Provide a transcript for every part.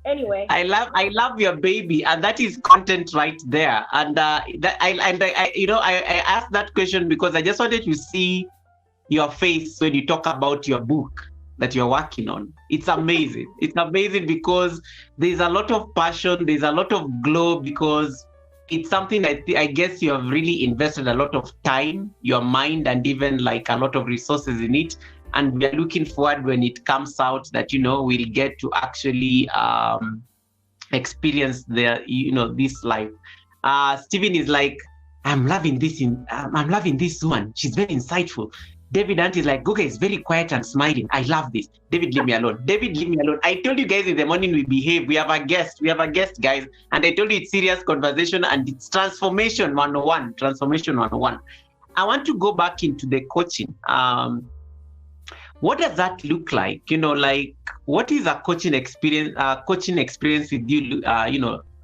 Anyway, I love your baby, and that is content right there. And I asked that question because I just wanted to see your face when you talk about your book that you're working on. It's amazing. It's amazing because there's a lot of passion, there's a lot of glow, because it's something I guess you have really invested a lot of time, your mind, and even like a lot of resources in it. And we are looking forward when it comes out that, we'll get to actually experience this life. Stephen is like, I'm loving this woman, she's very insightful. David Ant is like, Goga is very quiet and smiling, I love this. David, leave me alone. David, leave me alone. I told you guys in the morning we behave, we have a guest, guys. And I told you it's serious conversation, and it's transformation 101. I want to go back into the coaching. What does that look like? Like, what is a coaching experience? With you?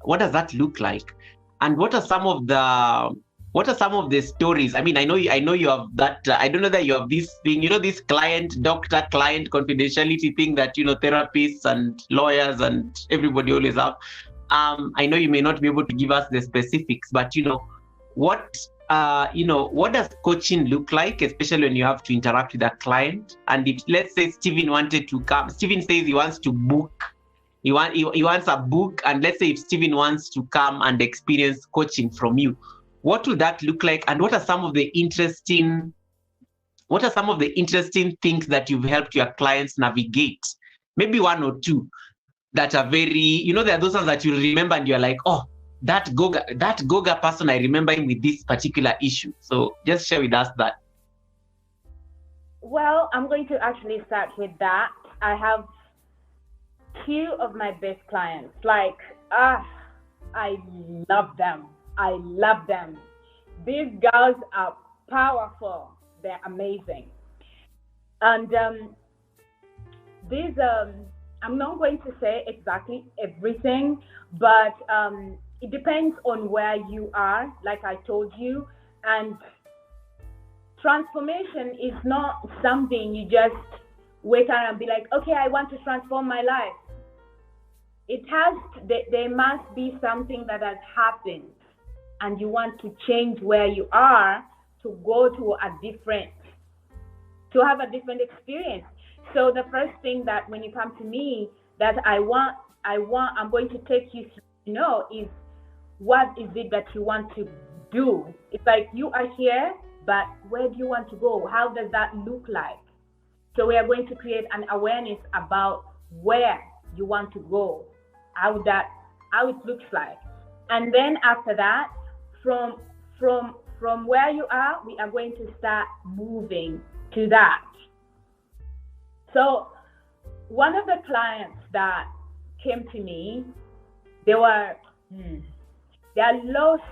What does that look like? And what are some of the stories? I mean, I know you have that. I don't know that you have this thing. This doctor-client confidentiality thing that therapists and lawyers and everybody always have. I know you may not be able to give us the specifics, but what what does coaching look like, especially when you have to interact with a client? And if, let's say, Steven wanted to come, Steven says he wants to book, he wants a book, and let's say if Steven wants to come and experience coaching from you, what will that look like? And what are some of the interesting things that you've helped your clients navigate? Maybe one or two that are very, there are those ones that you'll remember and you're like, oh, that Goga person, I remember him with this particular issue. So just share with us that. well, I'm going to actually start with that. I have two of my best clients. Like, I love them. I love them. These girls are powerful. They're amazing. And these, I'm not going to say exactly everything, but it depends on where you are, like I told you. And transformation is not something you just wake up and be like, okay, I want to transform my life. There must be something that has happened, and you want to change where you are to go to have a different experience. So the first thing that when you come to me that I'm going to take you through, is what is it that you want to do? It's like you are here, but where do you want to go? How does that look like? So we are going to create an awareness about where you want to go, how it looks like. And then after that, from where you are, we are going to start moving to that. So one of the clients that came to me, they are lost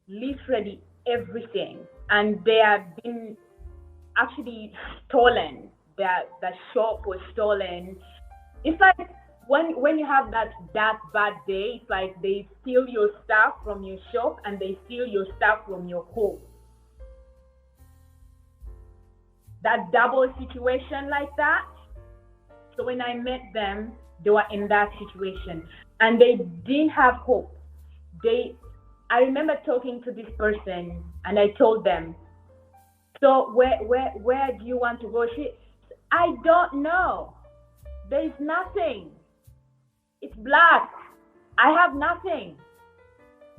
literally everything, and they have been actually stolen. The shop was stolen. It's like when you have that bad day, it's like they steal your stuff from your shop and they steal your stuff from your home. That double situation like that. So when I met them, they were in that situation and they didn't have hope. I remember talking to this person and I told them, so where do you want to go? I don't know. There is nothing. It's black. I have nothing.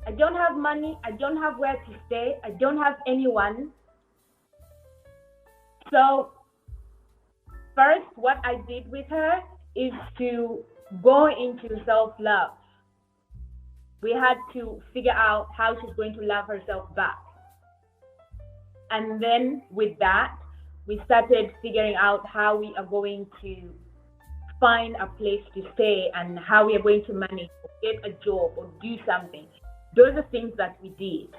I don't have money. I don't have where to stay. I don't have anyone. So first, what I did with her is to go into self-love. We had to figure out how she's going to love herself back. And then with that, we started figuring out how we are going to find a place to stay and how we are going to manage or get a job or do something. Those are things that we did.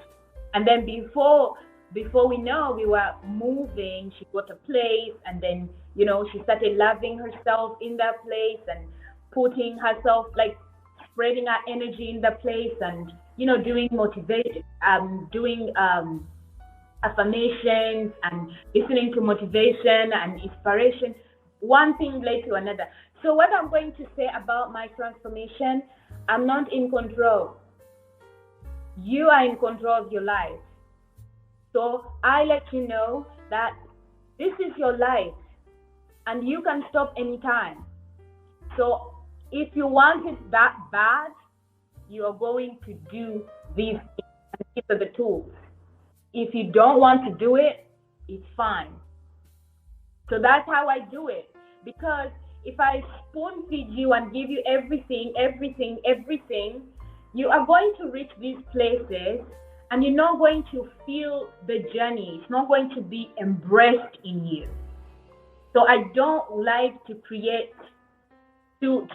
And then before we know, we were moving, she got a place, and then, she started loving herself in that place and putting herself, like spreading her energy in the place and, doing motivation, doing affirmations and listening to motivation and inspiration, one thing led to another. So what I'm going to say about my transformation, I'm not in control. You are in control of your life. So I let you know that this is your life and you can stop anytime. So if you want it that bad, you are going to do these things, and these are the tools. If you don't want to do it, it's fine. So that's how I do it. Because if I spoon feed you and give you everything, you are going to reach these places and you're not going to feel the journey. It's not going to be embraced in you. So I don't like to create to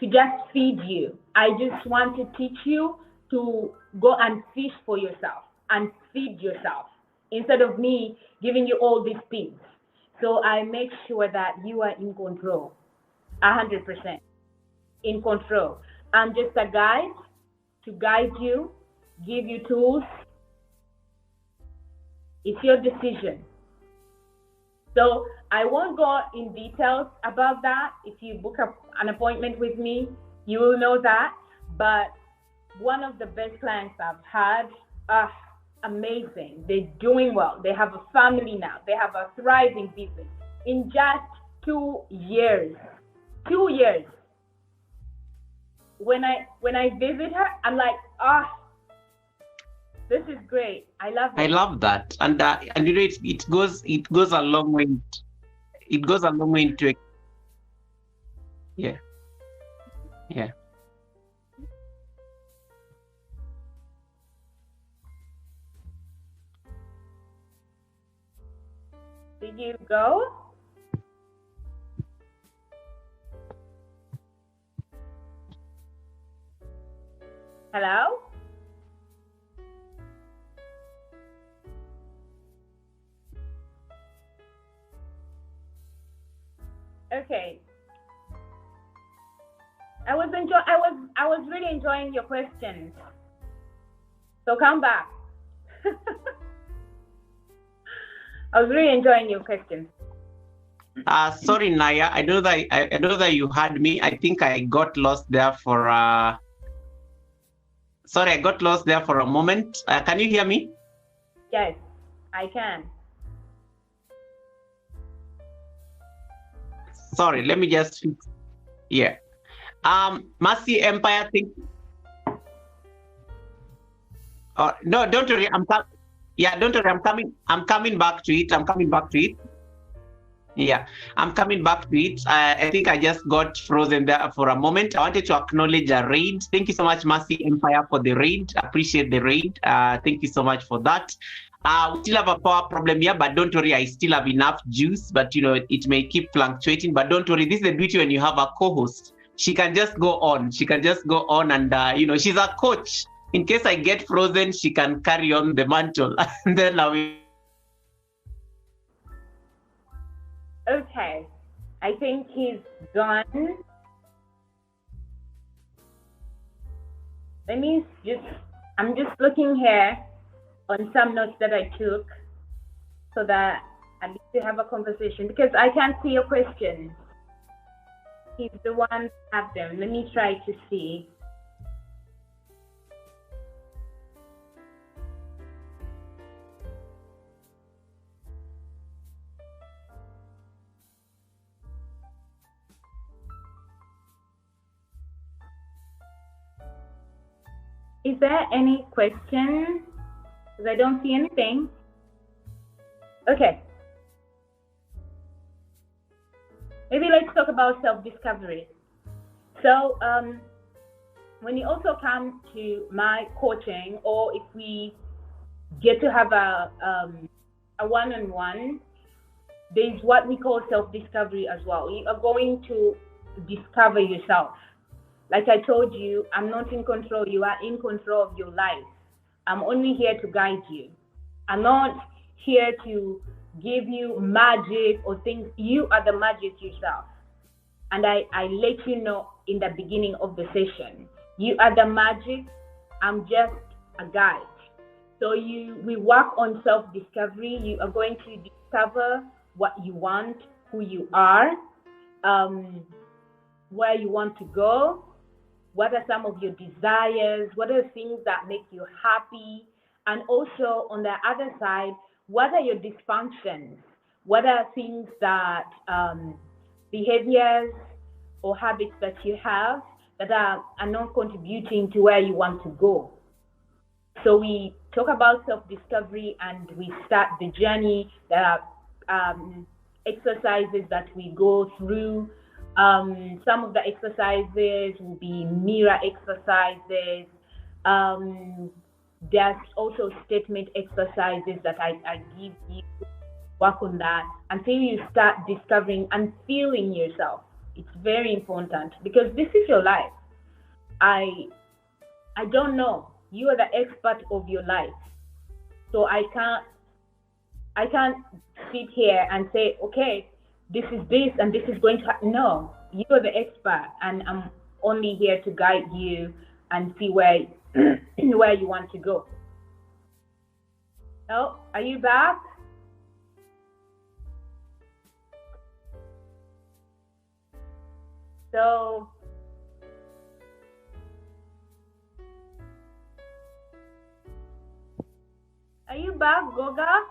just feed you. I just want to teach you to go and fish for yourself and feed yourself instead of me giving you all these things. So I make sure that you are in control, 100% in control. I'm just a guide to guide you, give you tools. It's your decision. So I won't go in details about that. If you book an appointment with me, you will know that. But one of the best clients I've had, amazing. They're doing well. They have a family now. They have a thriving business in just 2 years. 2 years. When I visit her, I'm like, this is great. I love it. I love that, and you know it goes a long way. It goes a long way into yeah. Did you go? Hello? Okay. I was really enjoying your questions. So come back. I was really enjoying your questions. Sorry, Naya. I know that you had me. I think I got lost there for sorry, I got lost there for a moment. Can you hear me? Yes, I can. Sorry, let me just fix. Yeah. Mercy Empire thing. No, don't worry. Don't worry. I'm coming back to it. Yeah, I'm coming back to it. I think I just got frozen there for a moment. I wanted to acknowledge a raid. Thank you so much, Mercy Empire, for the raid. Appreciate the raid. Thank you so much for that. We still have a power problem here, but don't worry, I still have enough juice, but you know, it may keep fluctuating, but don't worry. This is the beauty when you have a co-host. She can just go on. And you know, she's a coach. In case I get frozen, she can carry on the mantle. And then I will. Okay, I think he's gone. I'm just looking here on some notes that I took so that I need to have a conversation because I can't see your questions. He's the one that have them. Let me try to see. Is there any question? Because I don't see anything. Okay. Maybe let's talk about self-discovery. So when you also come to my coaching, or if we get to have a one-on-one, there's what we call self-discovery as well. You are going to discover yourself. Like I told you, I'm not in control. You are in control of your life. I'm only here to guide you. I'm not here to give you magic or things. You are the magic yourself. And I let you know in the beginning of the session. You are the magic. I'm just a guide. So we work on self-discovery. You are going to discover what you want, who you are. where you want to go, what are some of your desires, what are things that make you happy, and also on the other side, what are your dysfunctions, what are things that behaviors or habits that you have that are not contributing to where you want to go. So we talk about self-discovery and we start the journey. There are exercises that we go through. Some of the exercises will be mirror exercises. There's also statement exercises that I give you. Work on that until you start discovering and feeling yourself. It's very important because this is your life. I don't know. You are the expert of your life. So I can't sit here and say, okay, this is this and this is going to happen. No, you are the expert and I'm only here to guide you and see where where you want to go. Oh, are you back? So are you back, Goga?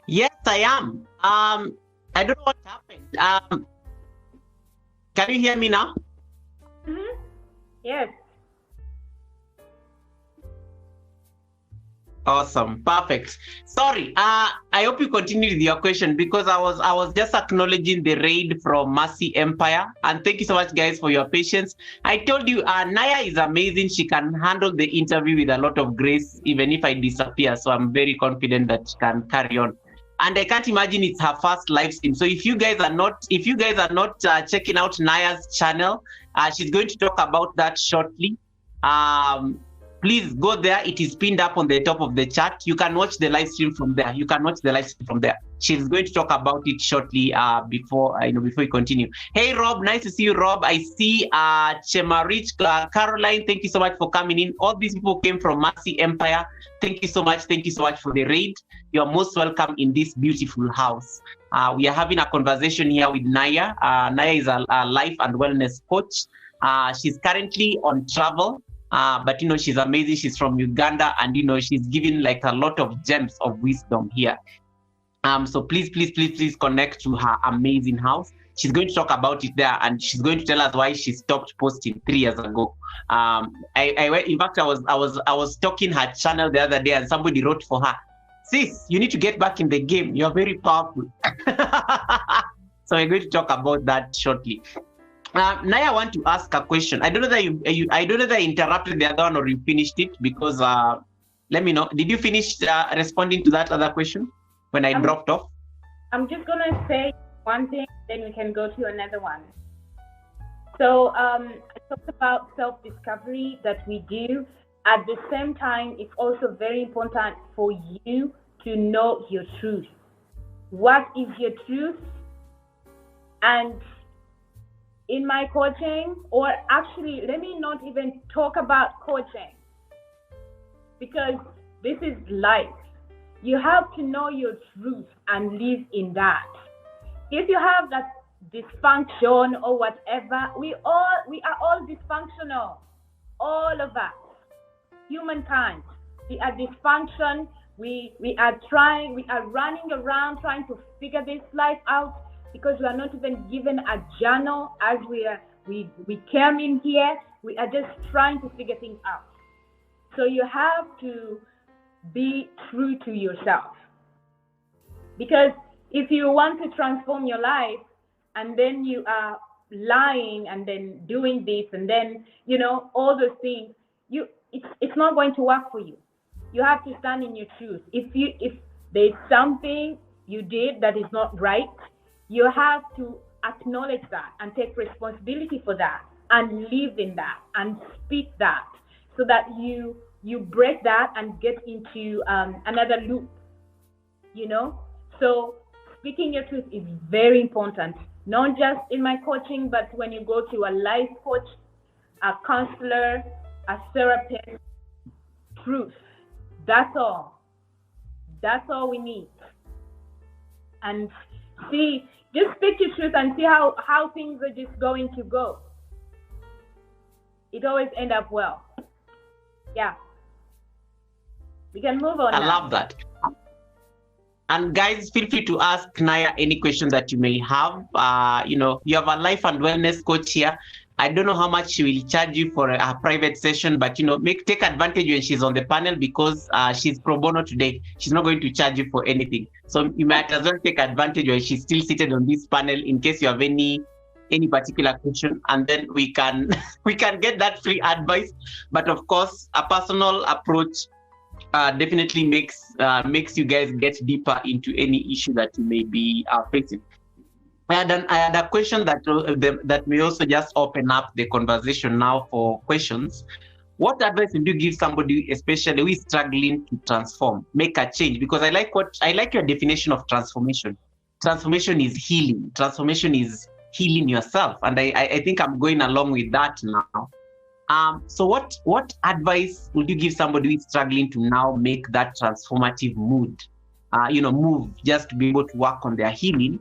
Yes, I am. I don't know what happened. Can you hear me now? Mm-hmm. Yes. Awesome, perfect. Sorry, I hope you continued with your question because I was just acknowledging the raid from Mercy Empire, and thank you so much, guys, for your patience. I told you, Naya is amazing. She can handle the interview with a lot of grace, even if I disappear. So I'm very confident that she can carry on. And I can't imagine it's her first live stream. So if you guys are not checking out Naya's channel, she's going to talk about that shortly. Please go there. It is pinned up on the top of the chat. You can watch the live stream from there. She's going to talk about it shortly before we continue. Hey, Rob, nice to see you, Rob. I see Chemarich, Caroline. Thank you so much for coming in. All these people came from Mercy Empire. Thank you so much. Thank you so much for the raid. You're most welcome in this beautiful house. We are having a conversation here with Naya. Naya is a life and wellness coach. She's currently on travel. But she's amazing. She's from Uganda, and she's giving like a lot of gems of wisdom here. So please connect to her amazing house. She's going to talk about it there, and she's going to tell us why she stopped posting 3 years ago. In fact, I was stalking her channel the other day, and somebody wrote for her, "Sis, you need to get back in the game. You're very powerful." So we're going to talk about that shortly. Naya, I want to ask a question. I don't know that I don't know that I interrupted the other one or you finished it because let me know. Did you finish responding to that other question when I dropped off? I'm just gonna say one thing, then we can go to another one. So I talked about self-discovery that we do. At the same time, it's also very important for you to know your truth. What is your truth? And in my coaching, or actually, let me not even talk about coaching because this is life. You have to know your truth and live in that. If you have that dysfunction or whatever, we are all dysfunctional, all of us, humankind. We are dysfunction. We are running around trying to figure this life out. Because we are not even given a journal as we came in here. We are just trying to figure things out. So you have to be true to yourself. Because if you want to transform your life and then you are lying and then doing this and then, all those things, it's not going to work for you. You have to stand in your truth. If there's something you did that is not right, you have to acknowledge that and take responsibility for that and live in that and speak that so that you break that and get into another loop, So speaking your truth is very important, not just in my coaching, but when you go to a life coach, a counselor, a therapist, truth. That's all we need. And See, just speak your truth and see how things are just going to go. It always end up well. Yeah. We can move on. I now. love that. And guys, feel free to ask Naya any question that you may have. You have a life and wellness coach here. I don't know how much she will charge you for a private session, but take advantage when she's on the panel, because she's pro bono today. She's not going to charge you for anything. So you might as well take advantage when she's still seated on this panel in case you have any particular question, and then we can we can get that free advice. But of course, a personal approach definitely makes you guys get deeper into any issue that you may be facing. I had a question that may also just open up the conversation now for questions. What advice would you give somebody, especially who is struggling to transform, make a change? Because I like your definition of transformation. Transformation is healing. Transformation is healing yourself, and I think I'm going along with that now. So what advice would you give somebody who is struggling to now make that transformative move, just to be able to work on their healing,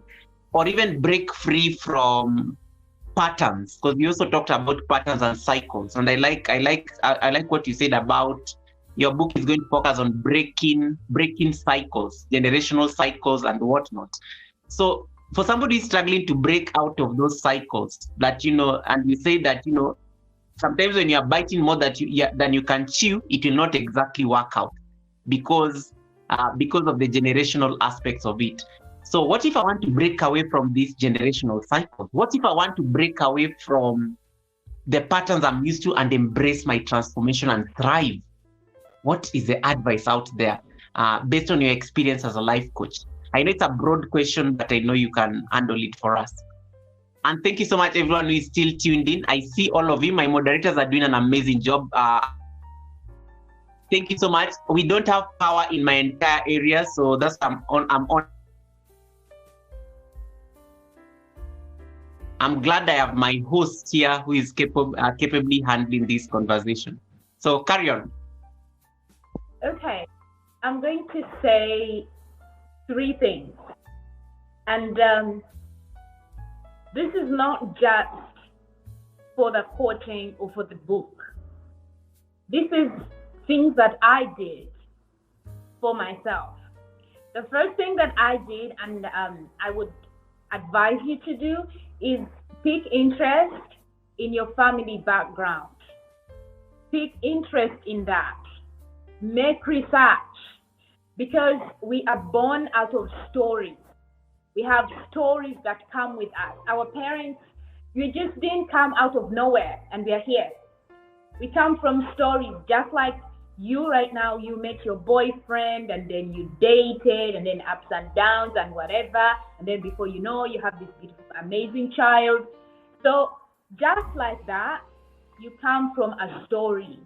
or even break free from patterns? Because we also talked about patterns and cycles, and I like what you said about your book is going to focus on breaking cycles, generational cycles and whatnot. So for somebody who is struggling to break out of those cycles, that and you say that sometimes when you're biting more than you can chew, it will not exactly work out because of the generational aspects of it. So what if I want to break away from these generational cycles? What if I want to break away from the patterns I'm used to and embrace my transformation and thrive? What is the advice out there based on your experience as a life coach? I know it's a broad question, but I know you can handle it for us. And thank you so much, everyone who is still tuned in. I see all of you. My moderators are doing an amazing job. Thank you so much. We don't have power in my entire area, so that's I'm on. I'm glad I have my host here who is capably handling this conversation. So carry on. Okay, I'm going to say 3 things, and this is not just for the coaching or for the book. This is things that I did for myself. The first thing that I did, and I would advise you to do, is pick interest in your family background. Pick interest in that. Make research, because we are born out of stories. We have stories that come with us. Our parents, you just didn't come out of nowhere and we are here. We come from stories, just like you right now, you met your boyfriend and then you dated and then ups and downs and whatever. And then before you know, you have this beautiful, amazing child. So just like that, you come from a story.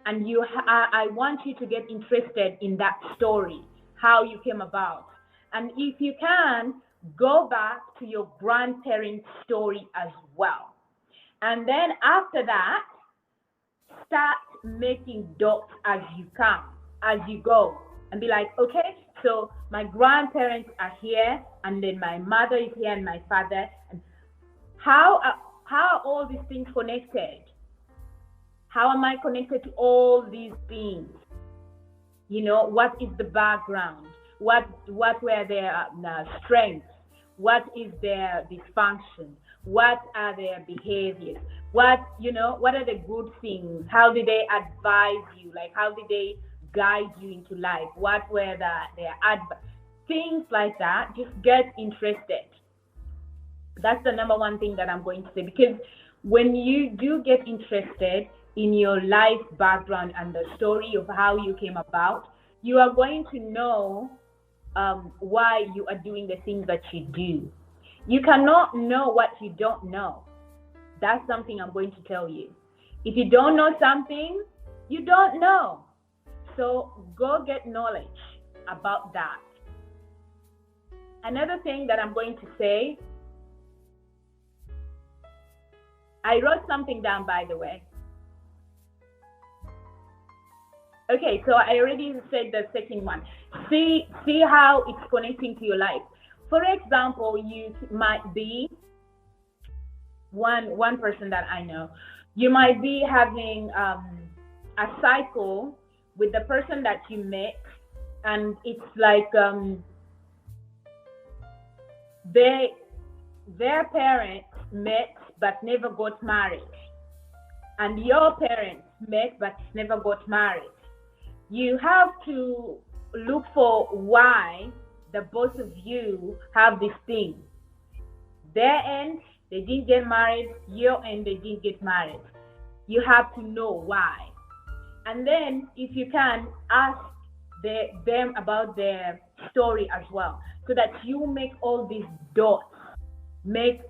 And I want you to get interested in that story, how you came about. And if you can, go back to your grandparents' story as well. And then after that, start making dots as you come, as you go. And be like, okay, so my grandparents are here, and then my mother is here and my father. And how are all these things connected? How am I connected to all these things? What is the background? What were their strengths? What is their dysfunction? What are their behaviors? What are the good things? How did they advise you? Like, how did they guide you into life? What were their advice? Things like that. Just get interested. That's the number one thing that I'm going to say, because when you do get interested in your life background and the story of how you came about, you are going to know why you are doing the things that you do. You cannot know what you don't know. That's something I'm going to tell you. If you don't know something, you don't know. So go get knowledge about that. Another thing that I'm going to say, I wrote something down, by the way. Okay, so I already said the second one. See how it's connecting to your life. For example, you might be one person that I know. You might be having a cycle with the person that you met, and it's like they their parents met but never got married, and your parents met but never got married. You have to look for why the both of you have this thing. Their end, they didn't get married. Your end, they didn't get married. You have to know why. And then, if you can, ask them about their story as well, so that you make all these dots. Make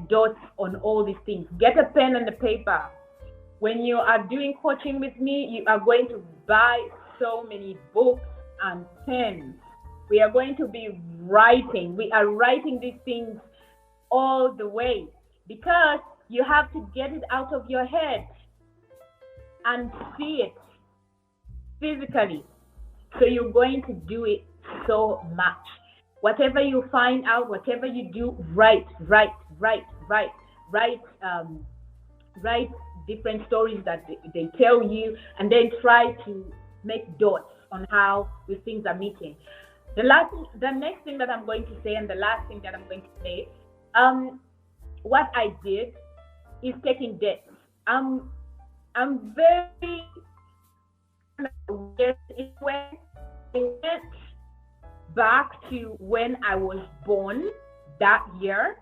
dots on all these things. Get a pen and a paper. When you are doing coaching with me, you are going to buy so many books and pens. We are going to be writing. We are writing these things all the way, because you have to get it out of your head and see it physically. So you're going to do it so much. Whatever you find out, whatever you do, write different stories that they tell you, and then try to make dots on how these things are meeting. The next thing that I'm going to say, and the last thing that I'm going to say, what I did is taking dates. I'm very aware when I went back to when I was born that year,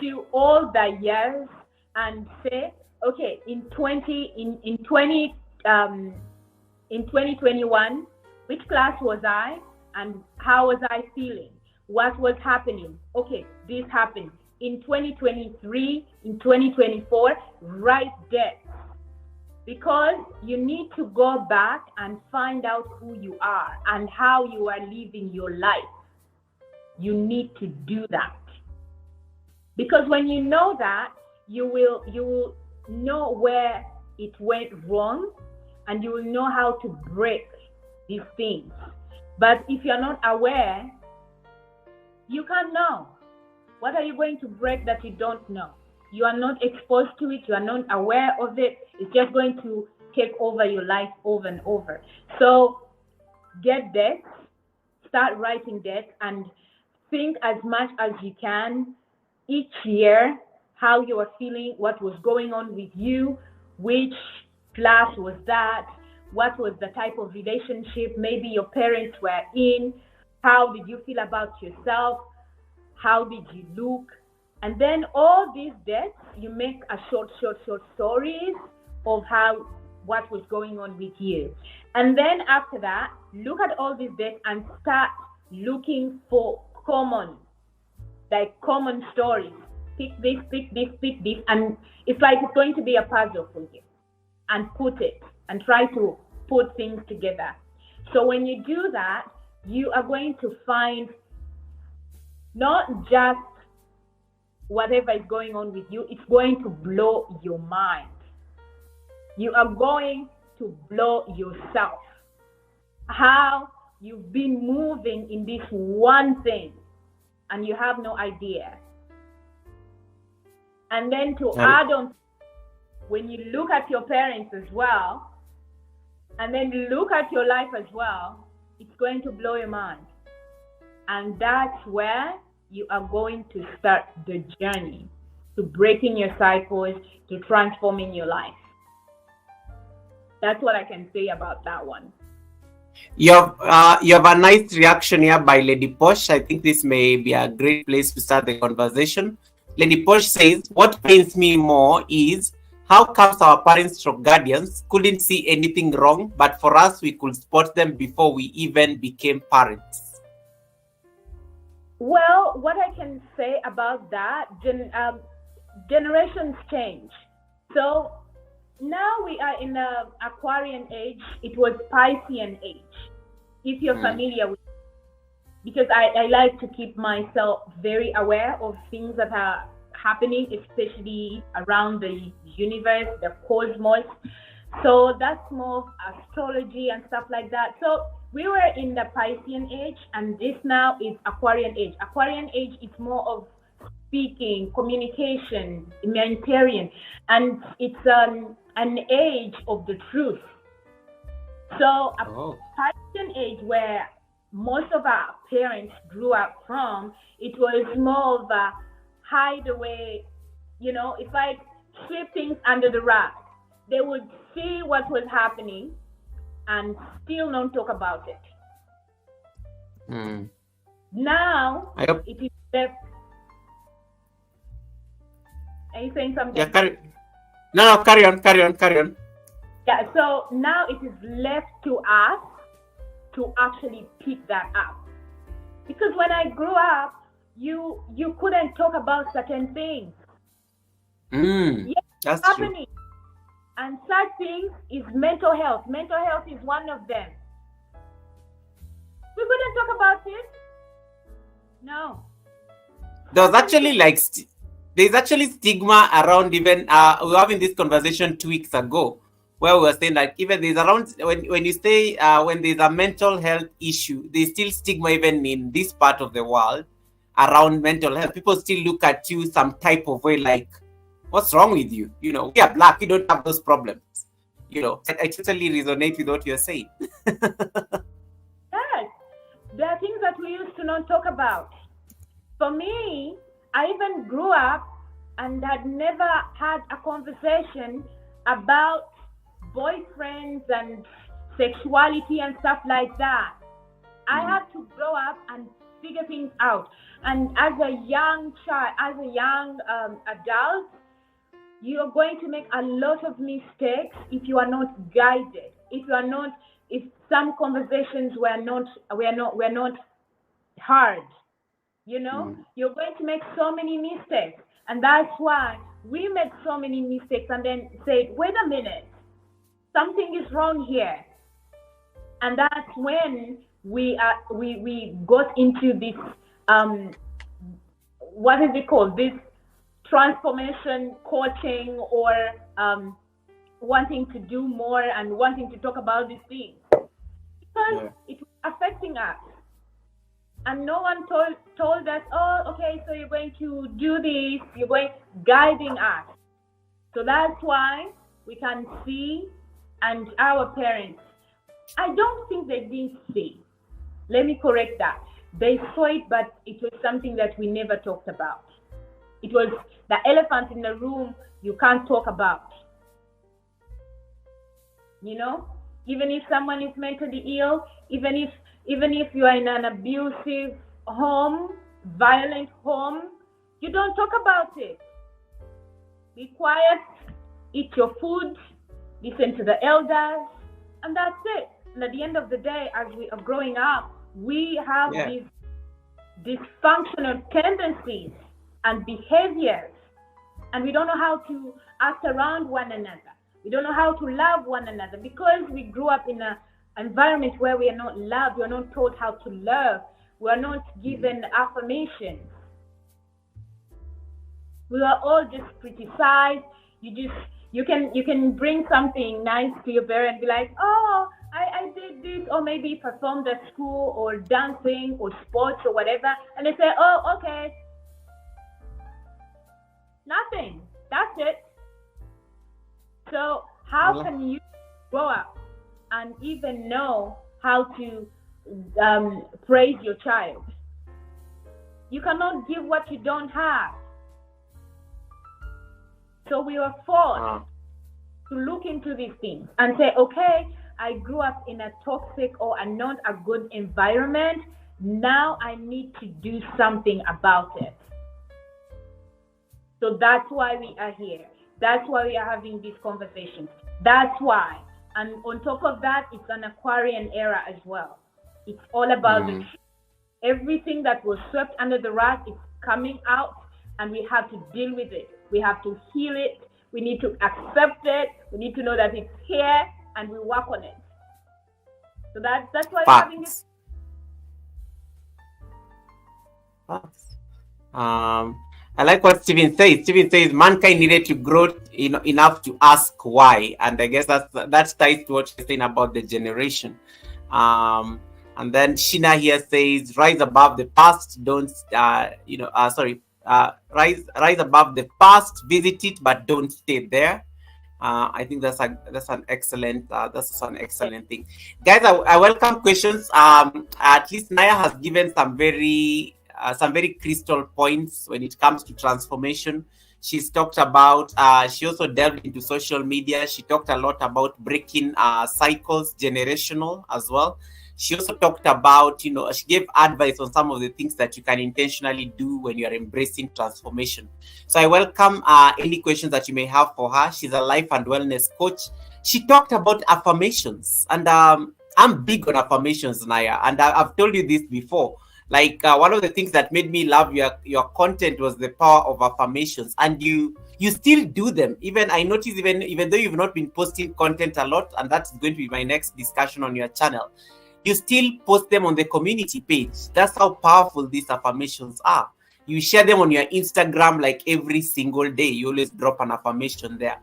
to all the years, and say, okay, in 2021, which class was I, and how was I feeling? What was happening? Okay, this happened. In 2023, in 2024, write that. Because you need to go back and find out who you are and how you are living your life. You need to do that. Because when you know that, you will know where it went wrong, and you will know how to break these things. But if you're not aware, you can't know. What are you going to break that you don't know? You are not exposed to it. You are not aware of it. It's just going to take over your life over and over. So get that, start writing that, and think as much as you can each year how you are feeling, what was going on with you, which class was that, what was the type of relationship maybe your parents were in, how did you feel about yourself, how did you look, and then all these dates, you make a short stories of what was going on with you. And then after that, look at all these dates and start looking for common stories. Pick this, and it's like it's going to be a puzzle for you. And put it, and try to put things together. So when you do that, you are going to find not just whatever is going on with you, it's going to blow your mind. You are going to blow yourself. How you've been moving in this one thing, and you have no idea. And then to add on, when you look at your parents as well, and then look at your life as well, it's going to blow your mind. And that's where you are going to start the journey to breaking your cycles, to transforming your life. That's what I can say about that one. You have a nice reaction here by Lady Posh. I think this may be a great place to start the conversation. Lady Posh says, what pains me more is how comes our parents or guardians couldn't see anything wrong, but for us, we could spot them before we even became parents? Well, what I can say about that, generations change. So now we are in the Aquarian age. It was Piscean age, if you're familiar with it. Because I like to keep myself very aware of things that are happening, especially around the universe, the cosmos. So that's more of astrology and stuff like that. So we were in the Piscean age, and this now is Aquarian age. Aquarian age is more of speaking, communication, humanitarian, and it's an age of the truth. So a Piscean age where most of our parents grew up from, it was more of a hideaway, it's like sweep things under the rug. They would see what was happening and still not talk about it. Now, it is left. Are you saying something? Yeah, No, carry on. Yeah, so now it is left to us to actually pick that up. Because when I grew up, you couldn't talk about certain things. Yes, that's happening. True. And such things is mental health. Mental health is one of them. We couldn't talk about it. No. There's actually there's actually stigma around even, we were having this conversation 2 weeks ago where we were saying that even there's around, when you say, when there's a mental health issue, there's still stigma even in this part of the world around mental health. People still look at you some type of way like, what's wrong with you? We are Black, we don't have those problems. I totally resonate with what you're saying. Yes, there are things that we used to not talk about. For me, I even grew up and had never had a conversation about boyfriends and sexuality and stuff like that. I had to grow up and figure things out. And as a young child, as a young adult, you're going to make a lot of mistakes if you are not guided. If some conversations were not heard. You're going to make so many mistakes. And that's why we made so many mistakes and then said, wait a minute, something is wrong here. And that's when we got into this, what is it called? This transformation coaching, or wanting to do more and wanting to talk about these things. Because it was affecting us. And no one told us, oh, okay, so you're going to do this, guiding us. So that's why we can see, and our parents, I don't think they didn't see. Let me correct that. They saw it, but it was something that we never talked about. It was the elephant in the room you can't talk about. Even if someone is mentally ill, even if you are in an abusive home, violent home, you don't talk about it. Be quiet, eat your food, listen to the elders, and that's it. And at the end of the day, as we are growing up, we have these dysfunctional tendencies and behaviors, and we don't know how to act around one another. We don't know how to love one another because we grew up in an environment where we are not loved. We are not taught how to love. We are not given affirmations. We are all just criticized. You can bring something nice to your parent and be like, oh, I did this, or maybe performed at school or dancing or sports or whatever, and they say, oh, okay. Nothing. That's it. So how can you grow up and even know how to praise your child? You cannot give what you don't have. So we were forced to look into these things and say, okay, I grew up in a toxic or not a good environment. Now I need to do something about it. So that's why we are here. That's why we are having these conversations. That's why. And on top of that, it's an Aquarian era as well. It's all about the truth. Everything that was swept under the rug is coming out, and we have to deal with it. We have to heal it. We need to accept it. We need to know that it's here, and we work on it. So that's why we're having this. I like what Steven says. Steven says mankind needed to grow enough to ask why, and I guess that ties to what you're saying about the generation. And then Shina here says, "Rise above the past. Don't rise above the past. Visit it, but don't stay there." I think that's an excellent thing, guys. I welcome questions. At least Naya has given some very crystal points when it comes to transformation. She's talked about. She also delved into social media. She talked a lot about breaking cycles, generational as well. She also talked about, she gave advice on some of the things that you can intentionally do when you are embracing transformation. So I welcome any questions that you may have for her. She's a life and wellness coach. She talked about affirmations, and I'm big on affirmations, Naya, and I've told you this before. Like one of the things that made me love your content was the power of affirmations, and you still do them. Even I notice, even though you've not been posting content a lot, and that's going to be my next discussion on your channel, you still post them on the community page. That's how powerful these affirmations are. You share them on your Instagram like every single day. You always drop an affirmation there.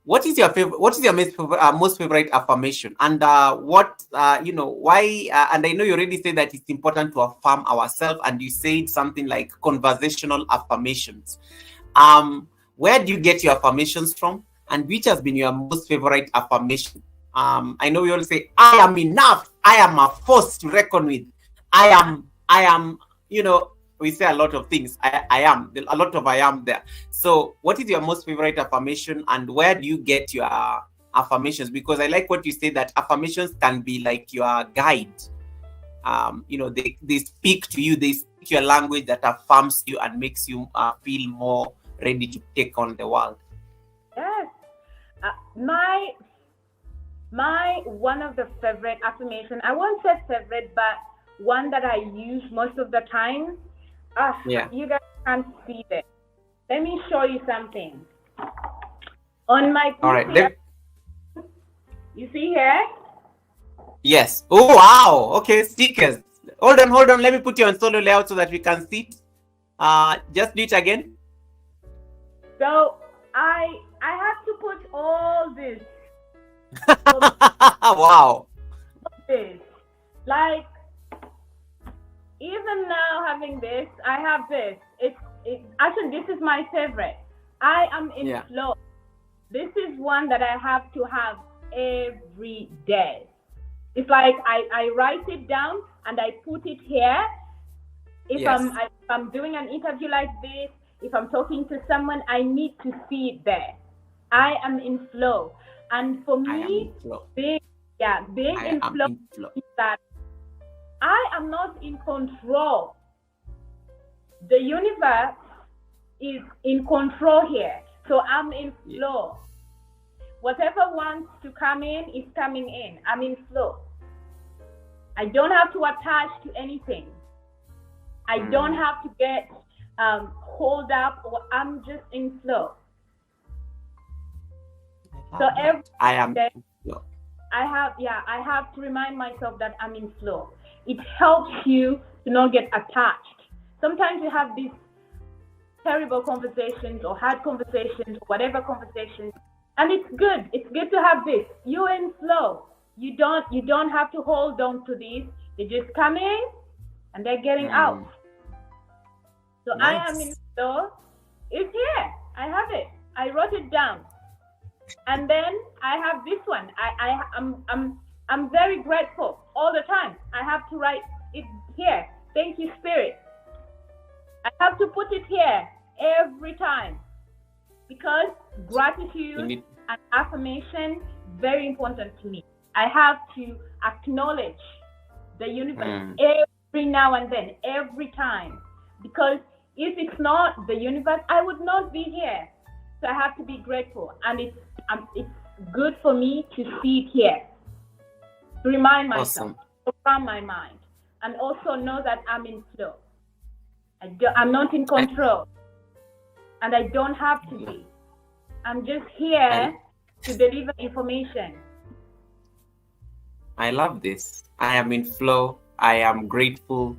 What is your favorite? What is your most favorite affirmation? And why? And I know you already said that it's important to affirm ourselves, and you said something like conversational affirmations. Where do you get your affirmations from? And which has been your most favorite affirmation? I know we always say, "I am enough. I am a force to reckon with. I am." We say a lot of things. I am. A lot of I am there. So what is your most favorite affirmation, and where do you get your affirmations? Because I like what you say, that affirmations can be like your guide. They speak to you. They speak your language that affirms you and makes you feel more ready to take on the world. Yes. My one of the favorite affirmation, I won't say favorite, but one that I use most of the time. You guys can't see this. Let me show you something. On my PC, all right. You see here? Yes. Oh wow. Okay, stickers. Hold on. Let me put you on solo layout so that we can see it. Just do it again. So I have to put all this. Wow. This, like, even now having this, I have this. Actually, this is my favorite. I am in flow. This is one that I have to have every day. It's like I write it down and I put it here. If I'm doing an interview like this, if I'm talking to someone, I need to see it there. I am in flow. And for me, being in flow is that I am not in control. The universe is in control here. So I'm in flow. Whatever wants to come in is coming in. I'm in flow. I don't have to attach to anything. I don't have to get hold up, or I'm just in flow. So every day, I have to remind myself that I'm in flow. It helps you to not get attached. Sometimes you have these terrible conversations or hard conversations or whatever conversations, and it's good. It's good to have this. You're in flow. You don't have to hold on to these. They just come in and they're getting out. So nice. I am in flow. It's here. I have it. I wrote it down. And then I have this one. I'm very grateful all the time. I have to write it here. Thank you, Spirit. I have to put it here every time, because gratitude and affirmation very important to me. I have to acknowledge the universe every now and then, every time, because if it's not the universe, I would not be here. So I have to be grateful, and it's good for me to see it here, to remind myself, to calm my mind, and also know that I'm in flow. I'm not in control, and I don't have to be. I'm just here to deliver information. I love this. I am in flow. I am grateful.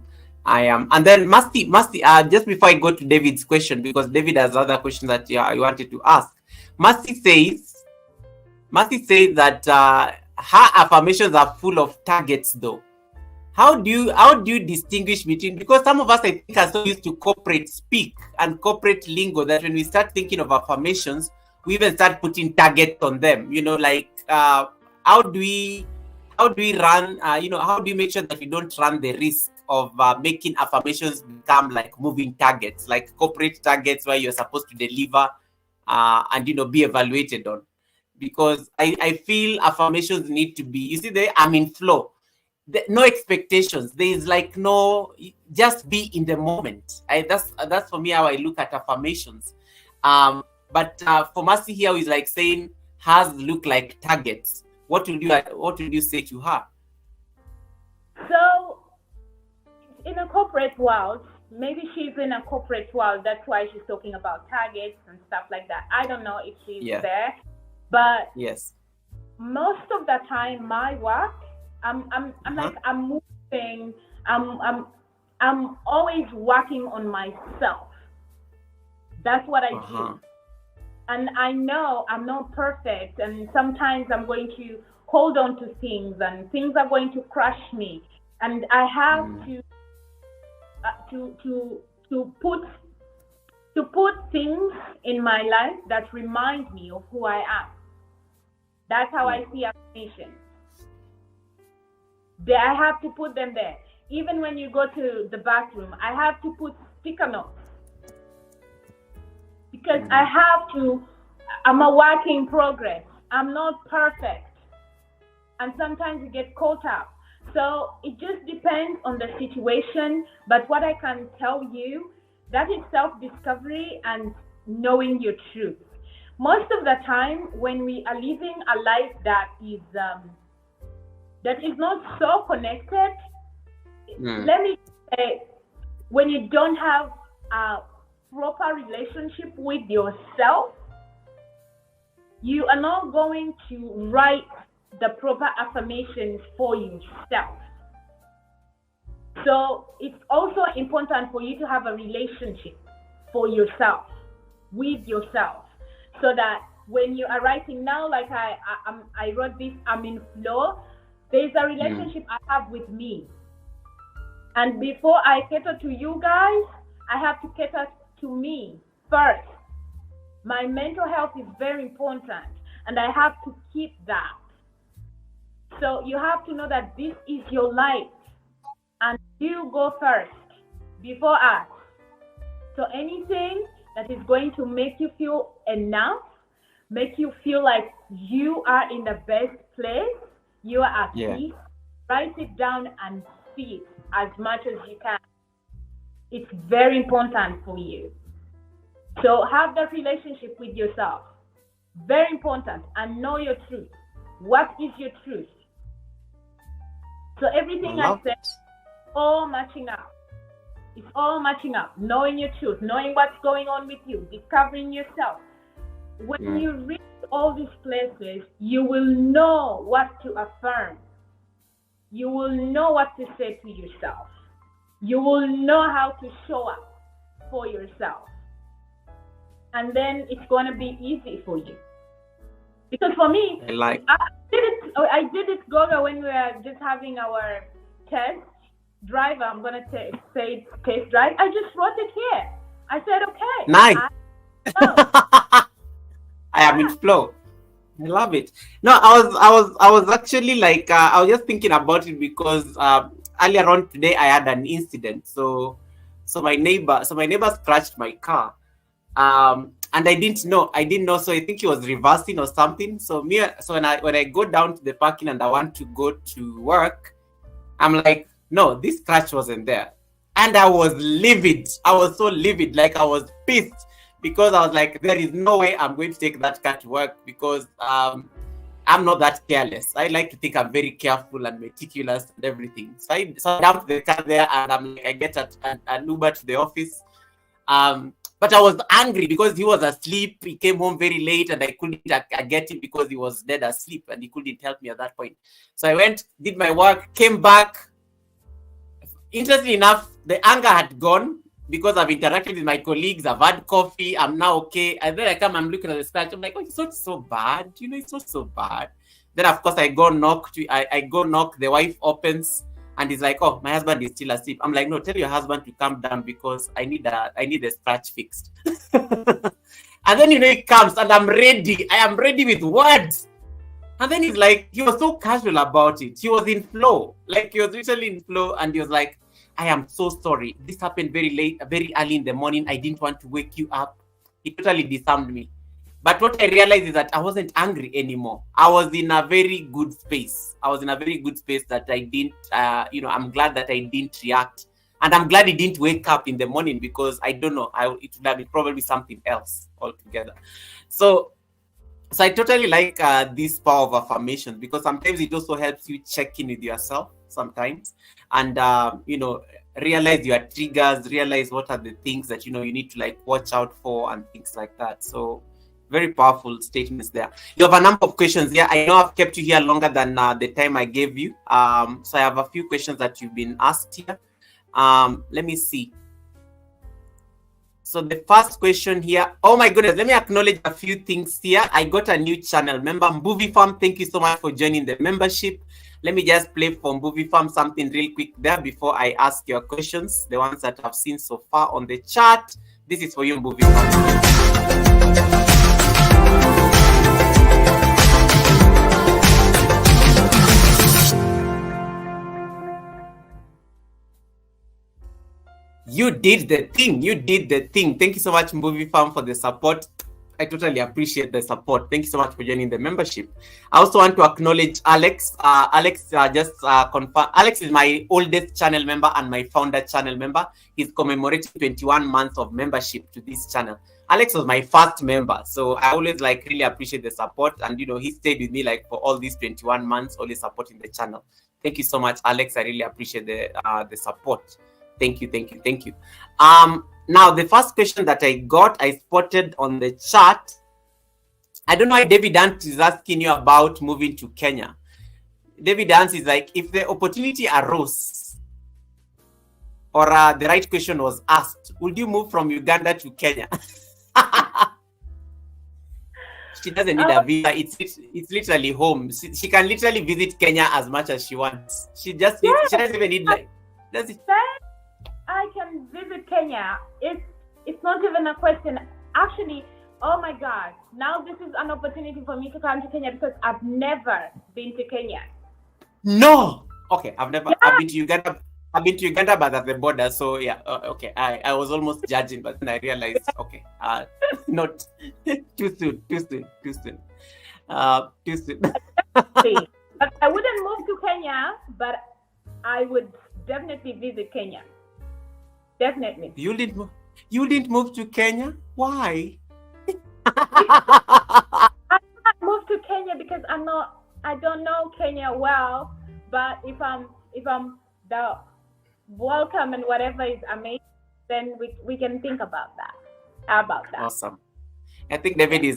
I am. And then Musty, just before I go to David's question, because David has other questions that you wanted to ask. Musty says that her affirmations are full of targets though. How do you distinguish between, because some of us I think are so used to corporate speak and corporate lingo that when we start thinking of affirmations, we even start putting targets on them. Like how do we run, how do you make sure that we don't run the risk of making affirmations become like moving targets, like corporate targets where you're supposed to deliver and be evaluated on? Because I feel affirmations need to be, you see, I'm in flow. No expectations. There is like no, just be in the moment. That's for me how I look at affirmations. But for Mercy here is like saying hers look like targets. What would you say to her? So in a corporate world, maybe she's in a corporate world, that's why she's talking about targets and stuff like that. I don't know if she's there, but yes, most of the time my work, I'm like, I'm moving, I'm always working on myself. That's what I do. And I know I'm not perfect, and sometimes I'm going to hold on to things, and things are going to crush me, and I have to put things in my life that remind me of who I am. That's how I see affirmations. I have to put them there. Even when you go to the bathroom, I have to put sticker notes. Because I'm a work in progress. I'm not perfect. And sometimes you get caught up. So it just depends on the situation. But what I can tell you, that is self-discovery and knowing your truth. Most of the time, when we are living a life that is not so connected, let me say, when you don't have a proper relationship with yourself, you are not going to write the proper affirmations for yourself. So it's also important for you to have a relationship for yourself, with yourself, so that when you are writing now, like I wrote this, I'm in flow, there's a relationship I have with me. And before I cater to you guys, I have to cater to me first. My mental health is very important, and I have to keep that. So you have to know that this is your life, and you go first before us. So anything that is going to make you feel enough, make you feel like you are in the best place, you are at peace, write it down and see it as much as you can. It's very important for you. So have that relationship with yourself. Very important. And know your truth. What is your truth? So everything I said, all matching up. It's all matching up. Knowing your truth, knowing what's going on with you, discovering yourself. When you reach all these places, you will know what to affirm. You will know what to say to yourself. You will know how to show up for yourself. And then it's going to be easy for you. Because for me, I did it, Goga, when we were just having our test drive. I'm going to say test drive. I just wrote it here. I said, okay. Nice. I am in flow. I love it. No, I was actually like, I was just thinking about it because earlier on today I had an incident. So my neighbor scratched my car. And I didn't know. So I think he was reversing or something. So when I go down to the parking and I want to go to work, I'm like, no, this scratch wasn't there. And I was livid. I was so livid, like I was pissed, because I was like, there is no way I'm going to take that car to work, because I'm not that careless. I like to think I'm very careful and meticulous and everything. So I dumped the car there, and I'm like, I get an Uber to the office. But I was angry because he was asleep. He came home very late, and I couldn't get him because he was dead asleep, and he couldn't help me at that point. So I went, did my work, came back. interestingly enough, the anger had gone because I've interacted with my colleagues. I've had coffee. I'm now okay. And then I'm looking at the scratch. I'm like, oh, it's not so bad. It's not so bad. Then of course I go knock. I go knock. The wife opens and he's like, oh, my husband is still asleep. I'm like, no, tell your husband to calm down because I need the scratch fixed. And then he comes and I'm ready. I am ready with words. And then he's like, he was so casual about it. He was in flow. Like he was literally in flow. And he was like, I am so sorry. This happened very late, very early in the morning. I didn't want to wake you up. He totally disarmed me. But what I realized is that I wasn't angry anymore. I was in a very good space. That I didn't, I'm glad that I didn't react. And I'm glad he didn't wake up in the morning because I don't know, it would have been probably something else altogether. So I totally like this power of affirmation because sometimes it also helps you check in with yourself sometimes and, realize your triggers, realize what are the things that, you need to like watch out for and things like that. So very powerful statements there. You have a number of questions here. I know I've kept you here longer than the time I gave you. So I have a few questions that you've been asked here. Let me see. So the first question here, oh my goodness, let me acknowledge a few things here. I got a new channel member, Movie Farm. Thank you so much for joining the membership. Let me just play for Movie Farm something real quick there before I ask your questions. The ones that I've seen so far on the chat. This is for you, Movie Farm. You did the thing. Thank you so much, Movie Farm, for the support. I totally appreciate the support. Thank you so much for joining the membership. I also want to acknowledge Alex. Alex Alex is my oldest channel member and my founder channel member. He's commemorating 21 months of membership to this channel. Alex was my first member, so I always really appreciate the support. And he stayed with me for all these 21 months, always supporting the channel. Thank you so much, Alex. I really appreciate the support. Thank you. Now, the first question that I spotted on the chat, I don't know why David Ant is asking you about moving to Kenya. David Ant is like, if the opportunity arose or the right question was asked, would you move from Uganda to Kenya? She doesn't need a visa. It's literally home. She can literally visit Kenya as much as she wants. She doesn't even need does it? I can visit Kenya. It's not even a question. Actually, oh my God, now this is an opportunity for me to come to Kenya because I've never been to Kenya. No. Okay, I've been to Uganda. I've been to Uganda, but at the border. So yeah, okay. I was almost judging, but then I realized, okay, not too soon. But I wouldn't move to Kenya, but I would definitely visit Kenya. Definitely. You didn't move to Kenya? Why? I moved to Kenya because I don't know Kenya well, but if I'm the welcome and whatever is amazing, then we can think about that. How about that? Awesome. I think David is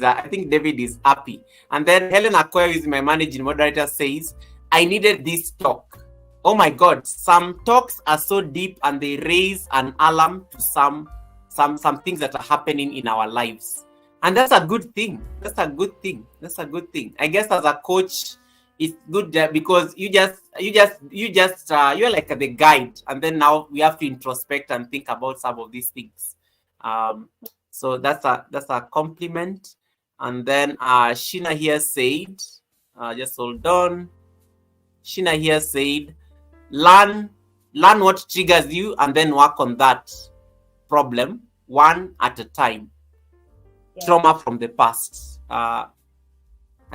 happy. And then Helen Akoya, is my managing moderator, says, I needed this talk. Oh my God, some talks are so deep and they raise an alarm to some things that are happening in our lives. And that's a good thing. That's a good thing. I guess as a coach, it's good because you're like the guide. And then now we have to introspect and think about some of these things. So that's a compliment. And then Sheena here said, just hold on. Sheena here said, learn what triggers you and then work on that problem one at a time. Yeah. Trauma from the past. I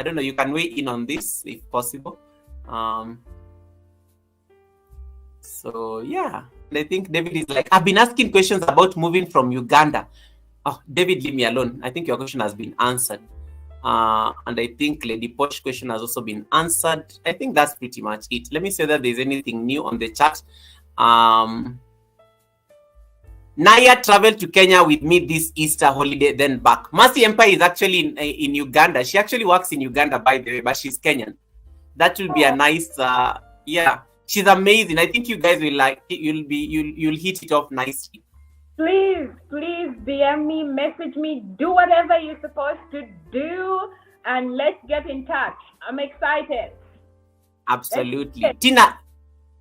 don't know, you can weigh in on this if possible. So yeah, and I think David is like, I've been asking questions about moving from Uganda. Oh, David, leave me alone. I think your question has been answered. And I think Lady Posh question has also been answered. I think that's pretty much it. Let me see whether there's anything new on the chat. Naya traveled to Kenya with me this Easter holiday, then back. Mercy Empire is actually in Uganda. She actually works in Uganda, by the way, but she's Kenyan. That will be a nice, yeah. She's amazing. I think you guys will like it. You'll hit it off nicely. Please DM me, message me, do whatever you're supposed to do, and let's get in touch. I'm excited. Absolutely. Tina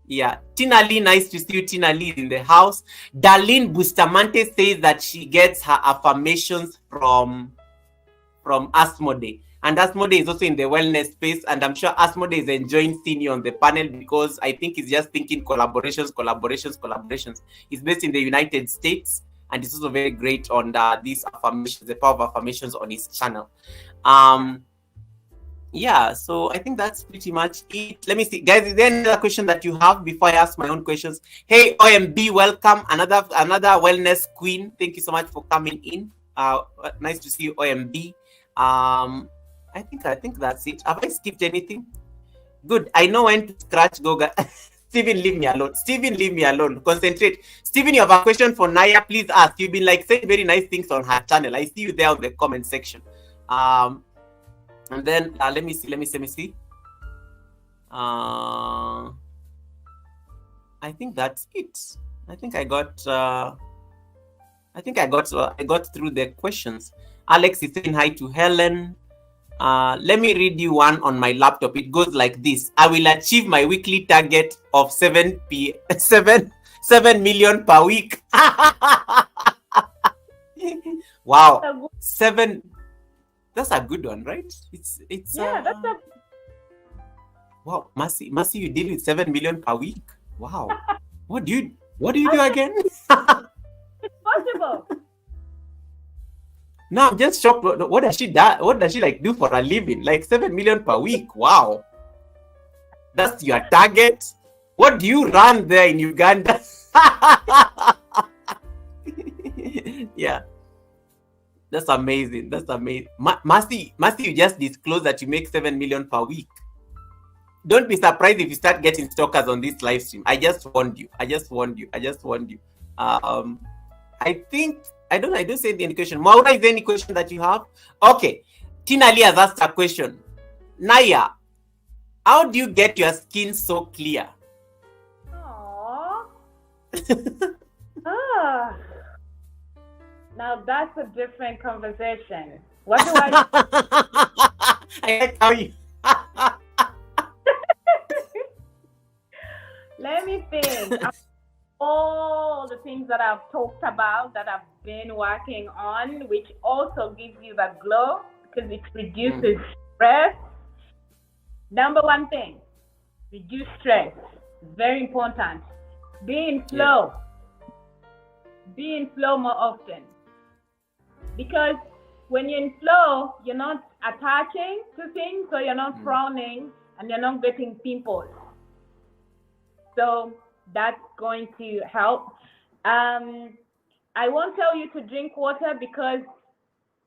Lee, nice to see you. Tina Lee in the house. Darlene Bustamante says that she gets her affirmations from Asmode. And Asmode is also in the wellness space, and I'm sure Asmode is enjoying seeing you on the panel because I think he's just thinking collaborations. He's based in the United States, and he's also very great on these affirmations, the power of affirmations on his channel. Yeah, so I think that's pretty much it. Let me see, guys, is there any other question that you have before I ask my own questions? Hey, OMB, welcome, another wellness queen. Thank you so much for coming in. Nice to see you, OMB. I think that's it. Have I skipped anything? Good. I know when to scratch Goga. Steven, leave me alone. Steven, leave me alone. Concentrate. Steven, you have a question for Naya. Please ask. You've been like saying very nice things on her channel. I see you there on the comment section. And then let me see. I think that's it. I think I got through the questions. Alex is saying hi to Helen. Let me read you one on my laptop. It goes like this: I will achieve my weekly target of 7 million per week. Wow, 7. That's a good one, right? It's that's a wow. Mercy, you deal with 7 million per week. Wow. What do you do again? It's possible. No, I'm just shocked. What does she do? What does she like do for a living? Like 7 million per week. Wow. That's your target. What do you run there in Uganda? Yeah. That's amazing. Mercy, you just disclosed that you make 7 million per week. Don't be surprised if you start getting stalkers on this live stream. I just warned you. I don't say the question. Maura, is there any question that you have? Okay. Tina Lee has asked a question. Naya, how do you get your skin so clear? Aww. Now that's a different conversation. What do I I like how you let me think. All the things that I've talked about that I've been working on, which also gives you that glow because it reduces stress. Number one thing, reduce stress. Very important. Be in flow. Be in flow more often. Because when you're in flow, you're not attaching to things, so you're not frowning and you're not getting pimples. So that's going to help. I won't tell you to drink water because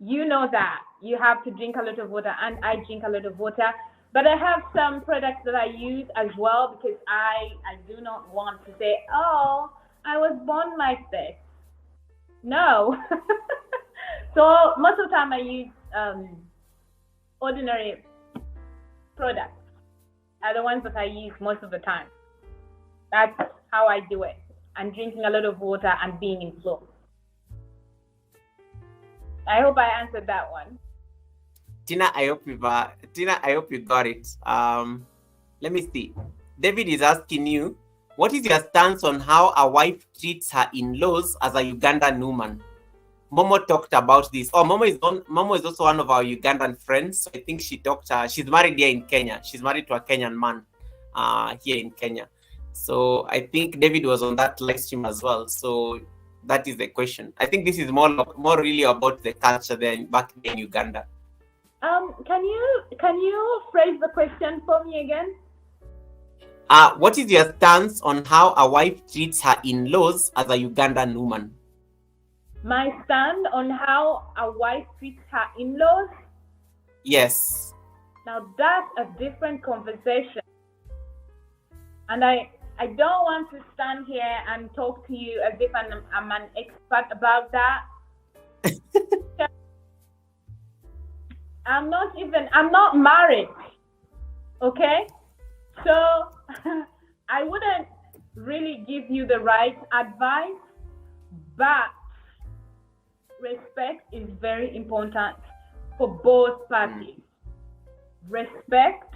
you know that you have to drink a lot of water, and I drink a lot of water. But I have some products that I use as well because I do not want to say, oh, I was born like this. No. So most of the time I use ordinary products are the ones that I use most of the time. That's how I do it. And drinking a lot of water and being in flow. I hope I answered that one. Tina, I hope you got it. Let me see. David is asking you, what is your stance on how a wife treats her in-laws as a Ugandan woman? Momo talked about this. Oh, Momo is also one of our Ugandan friends. So I think she talked. She's married here in Kenya. She's married to a Kenyan man here in Kenya. So I think David was on that live stream as well. So that is the question. I think this is more really about the culture there back in Uganda. Can you phrase the question for me again? What is your stance on how a wife treats her in-laws as a Ugandan woman? My stand on how a wife treats her in-laws? Yes. Now that's a different conversation. And I don't want to stand here and talk to you as if I'm an expert about that. I'm not married. Okay? So I wouldn't really give you the right advice, but respect is very important for both parties. Respect,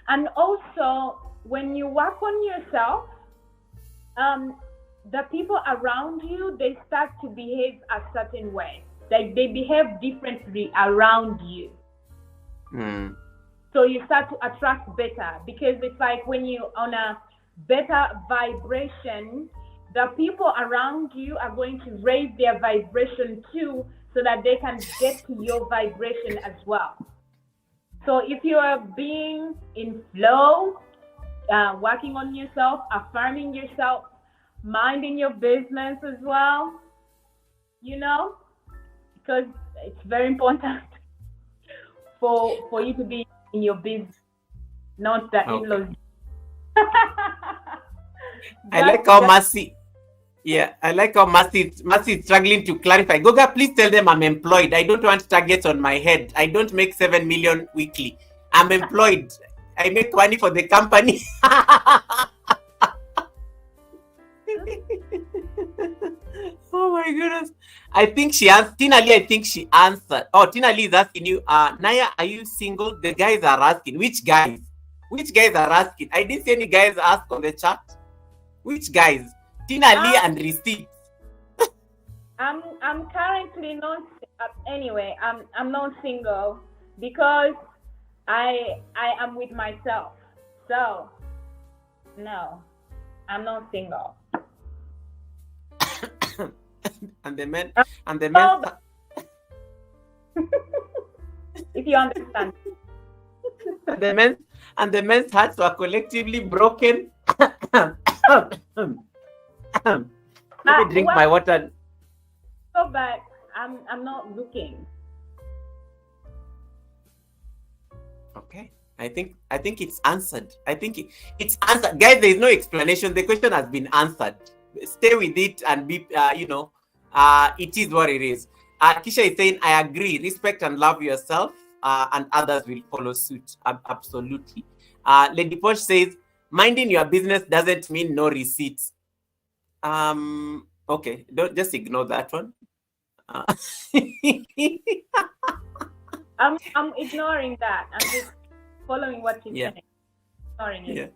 and also when you work on yourself, the people around you, they start to behave a certain way. Like they behave differently around you. So you start to attract better, because it's like when you're on a better vibration, the people around you are going to raise their vibration too, so that they can get to your vibration as well. So if you are being in flow, working on yourself, affirming yourself, minding your business as well, because it's very important for you to be in your business, not the in-laws. I like how Mercy is struggling to clarify. Goga, please tell them I'm employed. I don't want targets on my head. I don't make 7 million weekly. I'm employed. I make money for the company. Oh my goodness. I think she answered. Tina Lee, I think she answered. Oh, Tina Lee is asking you, Naya, are you single? The guys are asking. Which guys? Which guys are asking? I didn't see any guys ask on the chat. Which guys? Tina Lee and Receipts. I'm currently not. Anyway, I'm not single because I am with myself. So no, I'm not single. and the men. If you understand. And the men's hearts were collectively broken. Let me drink my water. So bad. I'm not looking. Okay. I think it's answered. I think it's answered. Guys, there is no explanation. The question has been answered. Stay with it and be it is what it is. Kisha is saying, I agree. Respect and love yourself, and others will follow suit. Absolutely. Lady Posh says, minding your business doesn't mean no receipts. Okay, don't just ignore that one. I'm ignoring that. I'm just following what you're saying. Ignoring it. Yeah.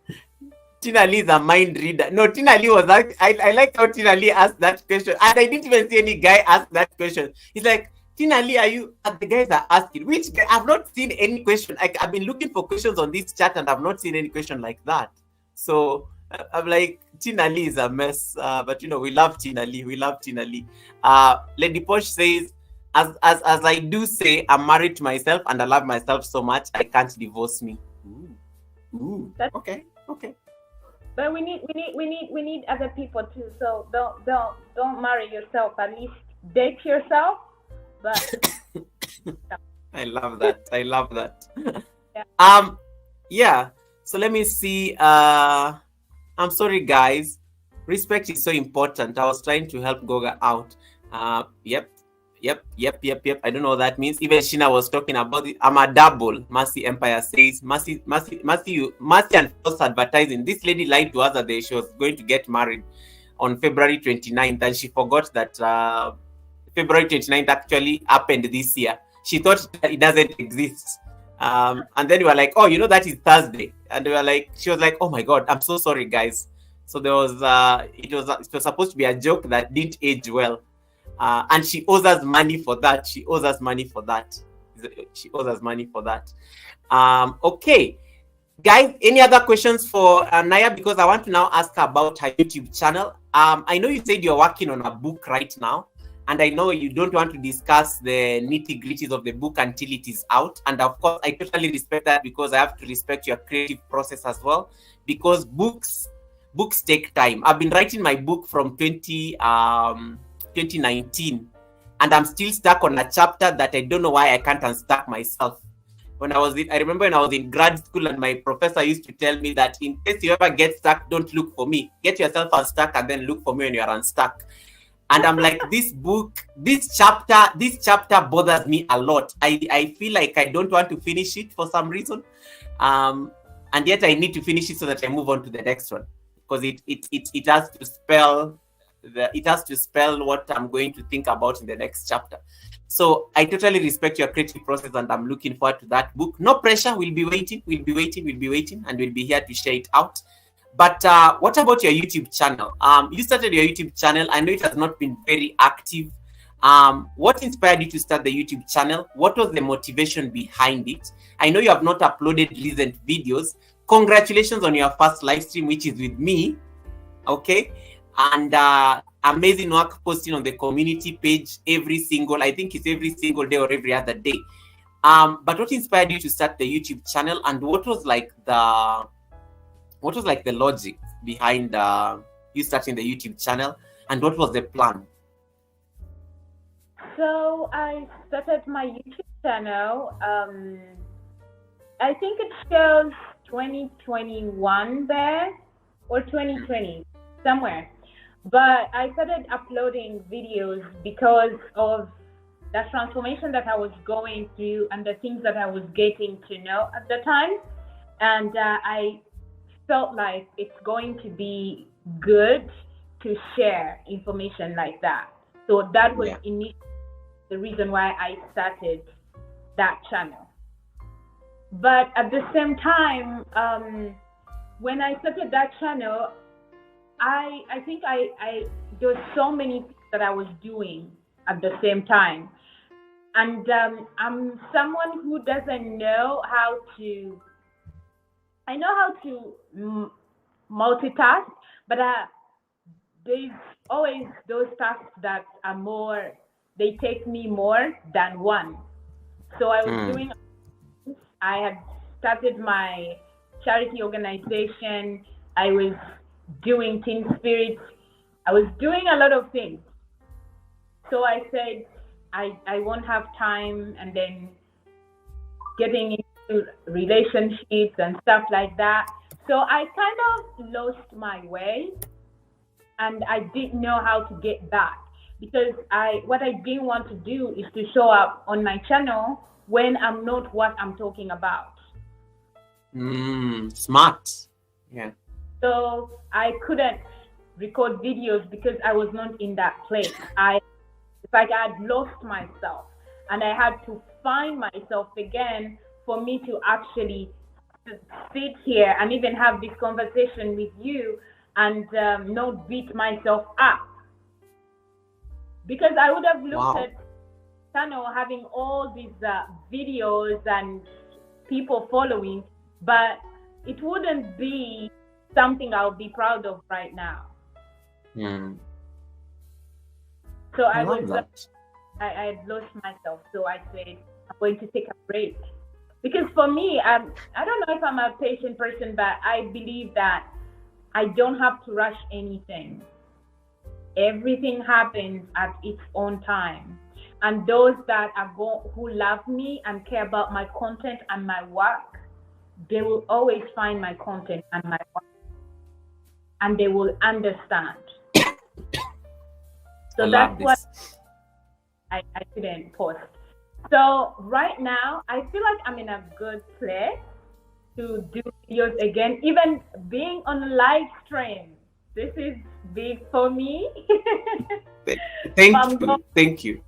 Tina Lee is a mind reader. No, Tina Lee was I like how Tina Lee asked that question. And I didn't even see any guy ask that question. He's like, Tina Lee, are you? And the guys are asking, which guy? I've not seen any question. I've been looking for questions on this chat and I've not seen any question like that. So I'm like, Tina Lee is a mess. But we love Tina Lee. We love Tina Lee. Lady Posh says, as I do say, I'm married to myself and I love myself so much, I can't divorce me. Ooh. Okay. But we need other people too. So don't marry yourself. At least date yourself. But I love that. Yeah. Yeah. So let me see. I'm sorry, guys. Respect is so important. I was trying to help Goga out. Yep. I don't know what that means. Even Sheena was talking about it. I'm a double. Mercy Empire says, Mercy and false advertising. This lady lied to us that she was going to get married on February 29th, and she forgot that February 29th actually happened this year. She thought that it doesn't exist. And then we were like, oh, that is Thursday. And she was like, oh my God, I'm so sorry, guys. So there was, it was supposed to be a joke that didn't age well. And she owes us money for that. Okay. Guys, any other questions for Naya? Because I want to now ask her about her YouTube channel. I know you said you're working on a book right now. And I know you don't want to discuss the nitty-gritties of the book until it is out. And of course, I totally respect that, because I have to respect your creative process as well. Because books take time. I've been writing my book from 2019. And I'm still stuck on a chapter that I don't know why I can't unstuck myself. I remember when I was in grad school and my professor used to tell me that in case you ever get stuck, don't look for me. Get yourself unstuck and then look for me when you're unstuck. And I'm like, this chapter bothers me a lot. I feel like I don't want to finish it for some reason. And yet I need to finish it so that I move on to the next one. because it has to spell what I'm going to think about in the next chapter. So I totally respect your creative process, and I'm looking forward to that book. No pressure. We'll be waiting, and we'll be here to share it out. But what about your YouTube channel? You started your YouTube channel. I know it has not been very active. What inspired you to start the YouTube channel? What was the motivation behind it? I know you have not uploaded recent videos. Congratulations on your first live stream, which is with me. Okay. And amazing work posting on the community page every single day or every other day. But what inspired you to start the YouTube channel, and what was like the logic behind you starting the YouTube channel, and what was the plan? So I started my YouTube channel. I think it shows 2021 there, or 2020, somewhere. But I started uploading videos because of the transformation that I was going through and the things that I was getting to know at the time. And I felt like it's going to be good to share information like that. So that was initially the reason why I started that channel. But at the same time, when I started that channel, I think there were so many things that I was doing at the same time. And I'm someone who doesn't know how to, I know how to multitask, but there's always those tasks that are more, they take me more than one. So I was doing, I had started my charity organization. I was doing Teen Spirit. I was doing a lot of things. So I said, I won't have time, and then getting into relationships and stuff like that. So I kind of lost my way, and I didn't know how to get back, because what I didn't want to do is to show up on my channel when I'm not what I'm talking about. Smart. Yeah. So I couldn't record videos because I was not in that place. It's like I had lost myself, and I had to find myself again for me to actually sit here and even have this conversation with you and not beat myself up. Because I would have looked at channel having all these videos and people following, but it wouldn't be something I'll be proud of right now. So I had lost myself. So I said, I'm going to take a break. Because for me, I don't know if I'm a patient person, but I believe that I don't have to rush anything. Everything happens at its own time. And those that who love me and care about my content and my work, they will always find my content and my work, and they will understand. So that's what I didn't post. So right now, I feel like I'm in a good place to do videos again, even being on a live stream. This is big for me. Thank you.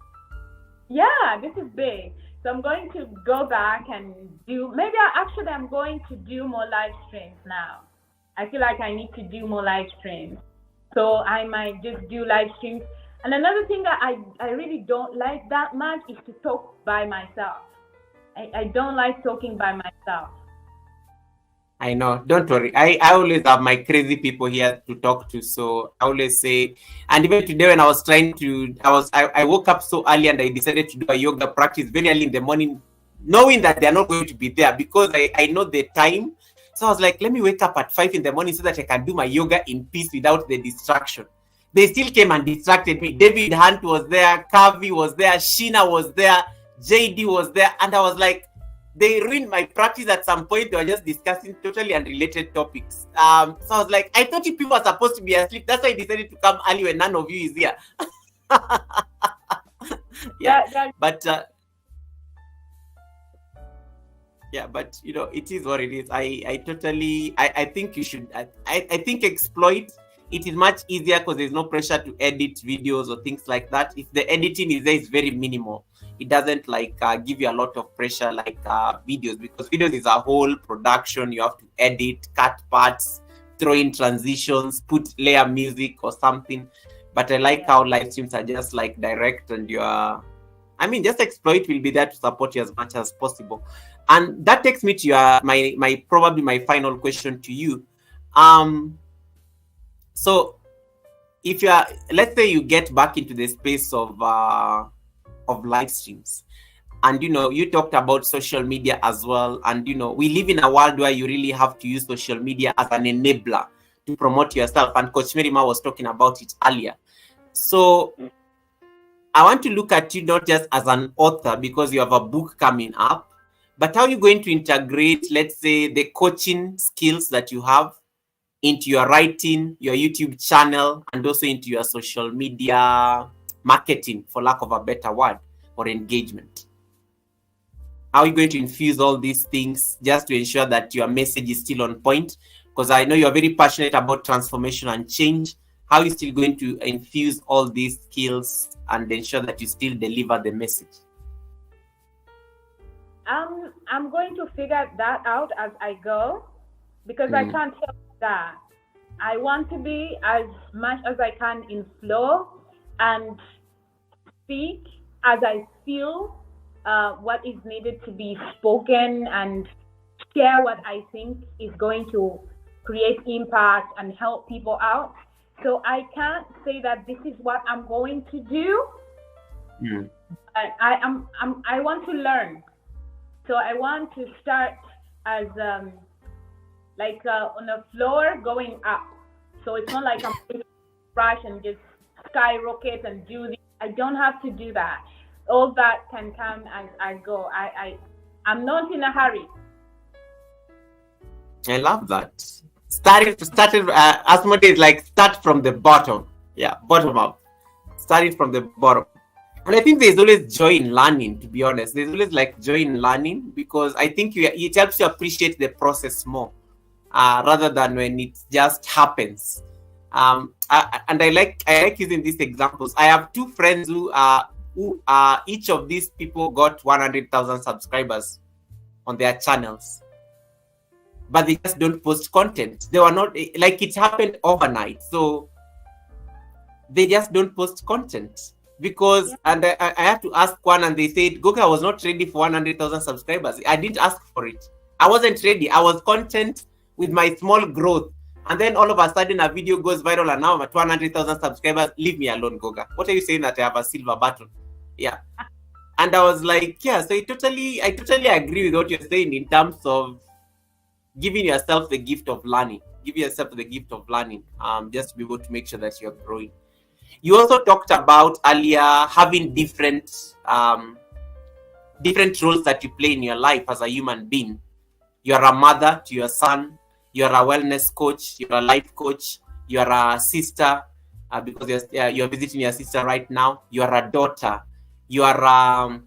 Yeah, this is big. So I'm going to go back and I'm going to do more live streams now. I feel like I need to do more live streams. So I might just do live streams. And another thing that I really don't like that much is to talk by myself. I don't like talking by myself. I know. Don't worry. I always have my crazy people here to talk to. So I always say, and even today when I was I woke up so early and I decided to do a yoga practice very early in the morning, knowing that they're not going to be there because I know the time. So I was like, let me wake up at 5 in the morning so that I can do my yoga in peace without the distraction. They still came and distracted me. David Hunt was there, Kavi was there, Sheena was there, JD was there, and I was like, they ruined my practice at some point. They were just discussing totally unrelated topics. So I was like, I thought you people are supposed to be asleep. That's why I decided to come early when none of you is here. Yeah, but you know, it is what it is. I think you should. I think exploit. It is much easier because there's no pressure to edit videos or things like that. If the editing is there, it's very minimal. It doesn't like give you a lot of pressure like videos, because videos is a whole production. You have to edit, cut parts, throw in transitions, put layer music or something. But I like how live streams are just like direct, and just exploit will be there to support you as much as possible. And that takes me to my probably my final question to you. So if let's say you get back into the space of live streams, and you talked about social media as well, and we live in a world where you really have to use social media as an enabler to promote yourself, and Coach Merima was talking about it earlier. So I want to look at you not just as an author because you have a book coming up, but how are you going to integrate, let's say, the coaching skills that you have into your writing, your YouTube channel, and also into your social media marketing, for lack of a better word, or engagement? How are you going to infuse all these things just to ensure that your message is still on point? Because I know you're very passionate about transformation and change. How are you still going to infuse all these skills and ensure that you still deliver the message? I'm going to figure that out as I go, because I can't help that. I want to be as much as I can in flow and speak as I feel what is needed to be spoken, and share what I think is going to create impact and help people out. So I can't say that this is what I'm going to do. I want to learn. So I want to start as on a floor going up. So it's not like I'm going to rush and just skyrocket and do this. I don't have to do that. All that can come as I go. I'm not in a hurry. I love that. Started Asmode is like start from the bottom. Yeah, bottom up. Starting from the bottom. And I think there's always joy in learning, to be honest. There's always like joy in learning, because I think it helps you appreciate the process more, rather than when it just happens. And I like using these examples. I have two friends who each of these people got 100,000 subscribers on their channels, but they just don't post content. They were not like, it happened overnight, so they just don't post content. Because and I have to ask one, and they said Goga was not ready for 100,000 subscribers. I didn't ask for it. I wasn't ready. I was content with my small growth, and then all of a sudden a video goes viral, and now I'm at 100,000 subscribers. Leave me alone, Goga. What are you saying that I have a silver button? Yeah. And I was like, yeah. So I totally agree with what you're saying in terms of giving yourself the gift of learning. Give yourself the gift of learning, just to be able to make sure that you're growing. You also talked about earlier having different roles that you play in your life as a human being. You're a mother to your son. You're a wellness coach. You're a life coach. You're a sister, because you're visiting your sister right now. You're a daughter. You're an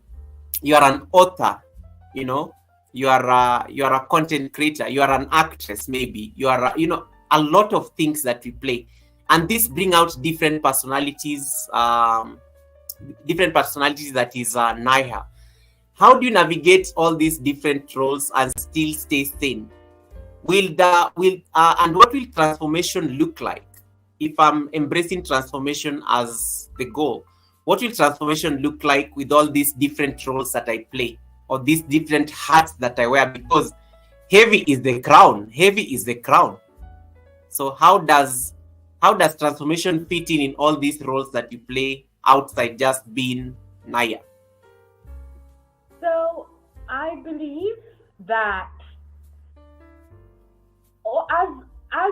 author. You are a content creator. You are an actress, maybe. You are a lot of things that we play. And this bring out different personalities that is Naya. How do you navigate all these different roles and still stay sane? And what will transformation look like? If I'm embracing transformation as the goal, what will transformation look like with all these different roles that I play, or these different hats that I wear? Because heavy is the crown. So how does transformation fit in all these roles that you play outside just being Naya? So I believe that as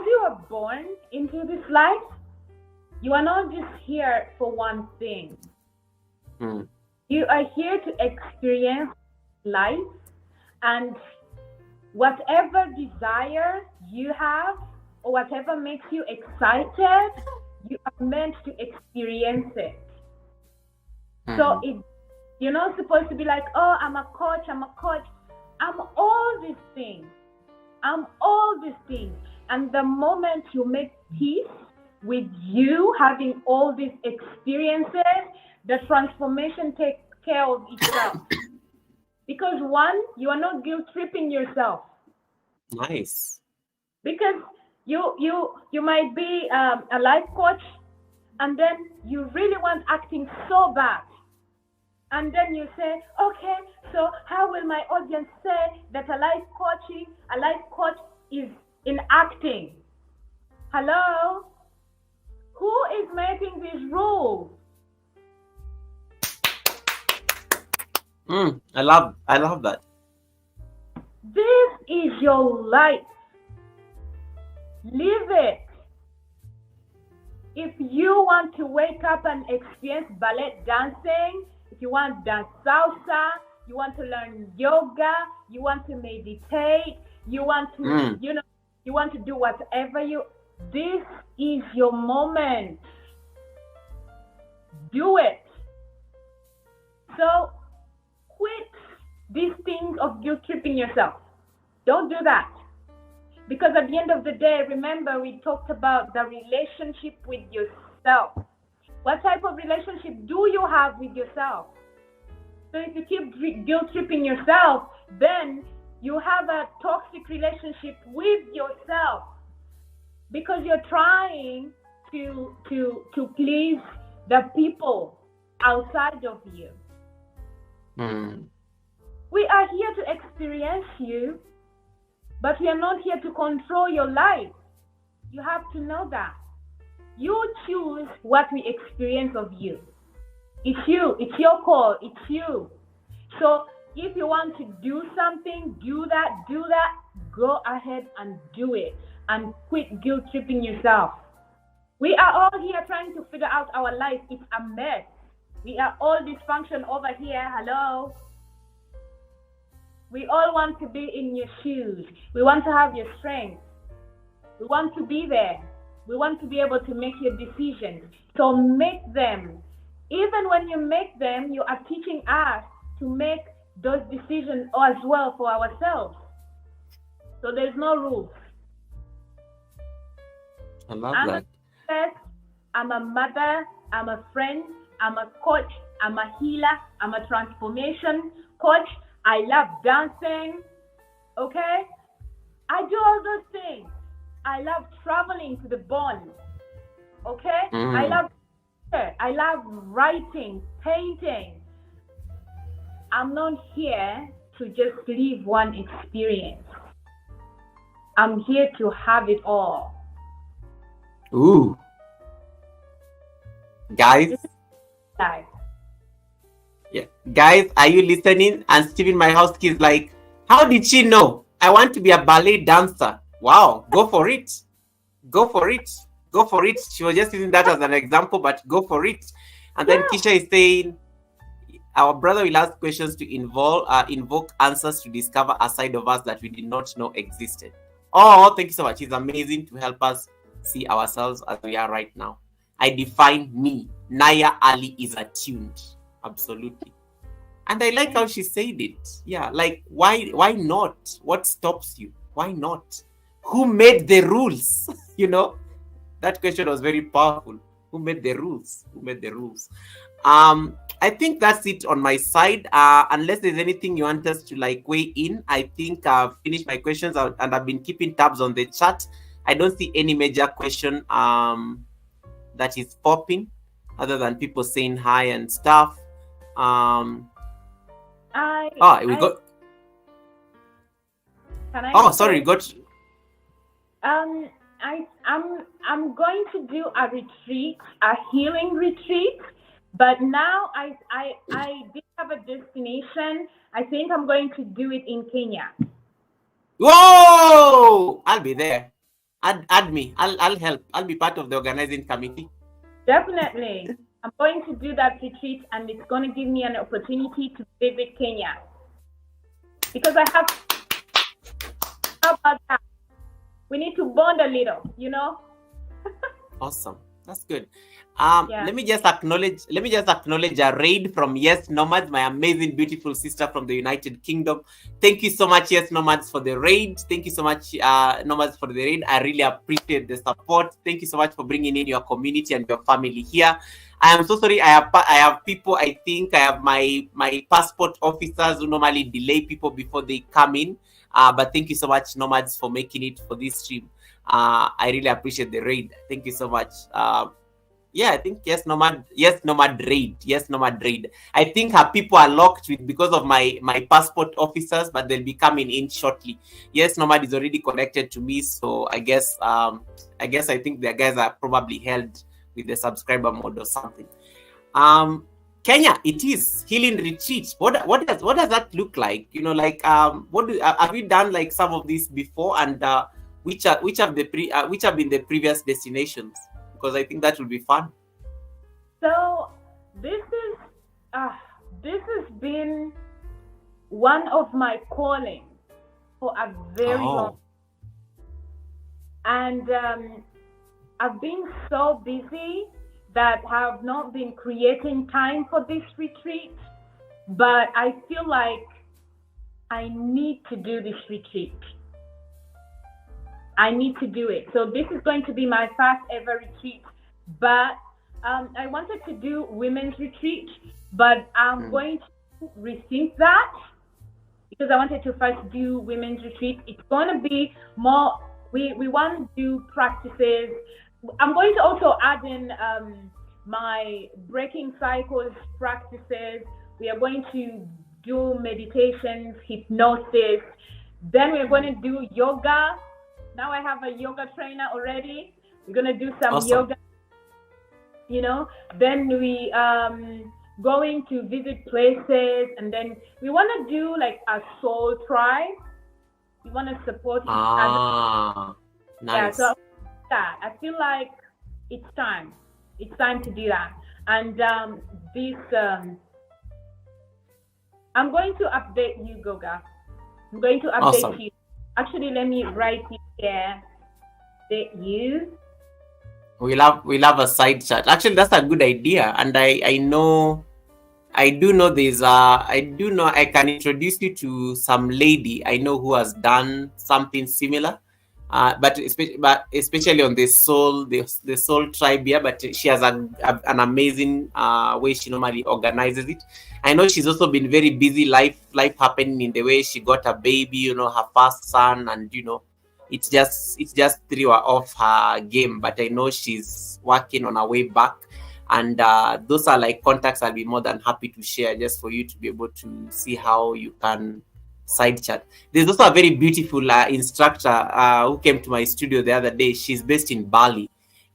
you are born into this life, you are not just here for one thing. You are here to experience life, and whatever desire you have, or whatever makes you excited, you are meant to experience it. So you're not supposed to be like, oh, I'm a coach. I'm all these things. I'm all these things. And the moment you make peace with you having all these experiences, the transformation takes care of itself. Because one, you are not guilt tripping yourself. Nice. Because you might be a life coach, and then you really want acting so bad. And then you say, okay, so how will my audience say that a life coach is in acting? Hello? Who is making these rules? I love that. This is your life. Live it. If you want to wake up and experience ballet dancing, if you want to dance salsa, you want to learn yoga, you want to meditate, you want to, you want to do whatever this is your moment. Do it. So quit these things of guilt tripping yourself. Don't do that. Because at the end of the day, remember we talked about the relationship with yourself. What type of relationship do you have with yourself? So if you keep guilt tripping yourself, then you have a toxic relationship with yourself. Because you're trying to please the people outside of you. We are here to experience you, but we are not here to control your life. You have to know that. You choose what we experience of you. It's you. It's your call. It's you. So if you want to do something, do that. Go ahead and do it. And quit guilt tripping yourself. We are all here trying to figure out our life. It's a mess. We are all dysfunction over here. Hello? We all want to be in your shoes. We want to have your strength. We want to be there. We want to be able to make your decisions. So make them. Even when you make them, you are teaching us to make those decisions as well for ourselves. So there's no rules. I love that. I'm a mother. I'm a friend. I'm a coach. I'm a healer. I'm a transformation coach. I love dancing, okay? I do all those things. I love traveling to the bone, okay? I love writing, painting. I'm not here to just live one experience. I'm here to have it all. Ooh. Guys. Yeah. Guys, are you listening? And Stephen, my house key, is like, how did she know? I want to be a ballet dancer. Wow, go for it. Go for it. Go for it. She was just using that as an example, but go for it. And then Kisha is saying, our brother will ask questions to invoke answers to discover a side of us that we did not know existed. Oh, thank you so much. It's amazing to help us see ourselves as we are right now. I define me. Naya Ali is attuned. Absolutely. And I like how she said it. Yeah, like why not? What stops you? Why not? Who made the rules? You know, that question was very powerful. Who made the rules? Who made the rules? I think that's it on my side. Unless there's anything you want us to like weigh in, I think I've finished my questions and I've been keeping tabs on the chat. I don't see any major question that is popping other than people saying hi and stuff. We got. Sorry, got. I'm going to do a retreat, a healing retreat, but now I did have a destination. I think I'm going to do it in Kenya. Whoa! I'll be there. Add me. I'll help. I'll be part of the organizing committee. Definitely. I'm going to do that retreat, and it's going to give me an opportunity to visit Kenya. Because I have... How about that? We need to bond a little, you know? Awesome. That's good. Yeah. Let me just acknowledge a raid from Yes Nomads, my amazing, beautiful sister from the United Kingdom. Thank you so much, Yes Nomads, for the raid. Thank you so much, Nomads, for the raid. I really appreciate the support. Thank you so much for bringing in your community and your family here. I am so sorry. I have people. I think I have my passport officers who normally delay people before they come in. But thank you so much, Nomads, for making it for this stream. I really appreciate the raid. Thank you so much. Yeah, I think Yes Nomad raid. I think her people are locked with because of my passport officers, but they'll be coming in shortly. Yes Nomad is already connected to me, so I guess I think their guys are probably held with the subscriber mode or something. Kenya, it is healing retreat. What does that look like? You know, like have you done like some of these before, and which have been the previous destinations? Because I think that will be fun. So this has been one of my callings for a very long time. And I've been so busy that have not been creating time for this retreat, but I feel like I need to do this retreat. I need to do it. So this is going to be my first ever retreat, but I wanted to do women's retreat, but I'm going to rethink that because I wanted to first do women's retreat. It's going to be more, we want to do practices. I'm going to also add in my breaking cycles practices. We are going to do meditations, hypnosis. Then we're going to do yoga. Now I have a yoga trainer already. We're going to do some yoga, you know. Then we going to visit places, and then we want to do like a soul tribe. We want to support each other. Nice. Yeah, so I feel like it's time. It's time to do that. And I'm going to update you, Goga. I'm going to update you. Actually, let me write it here. Update you. We'll have a side chat. Actually, that's a good idea. And I do know I can introduce you to some lady I know who has done something similar. But especially on the soul tribe here, but she has an amazing way she normally organizes it. I know she's also been very busy, life happening in the way she got a baby, you know, her first son, and you know, it's just threw her off her game. But I know she's working on her way back, and those are like contacts I'll be more than happy to share just for you to be able to see how you can side chat. There's also a very beautiful instructor who came to my studio the other day. She's based in Bali.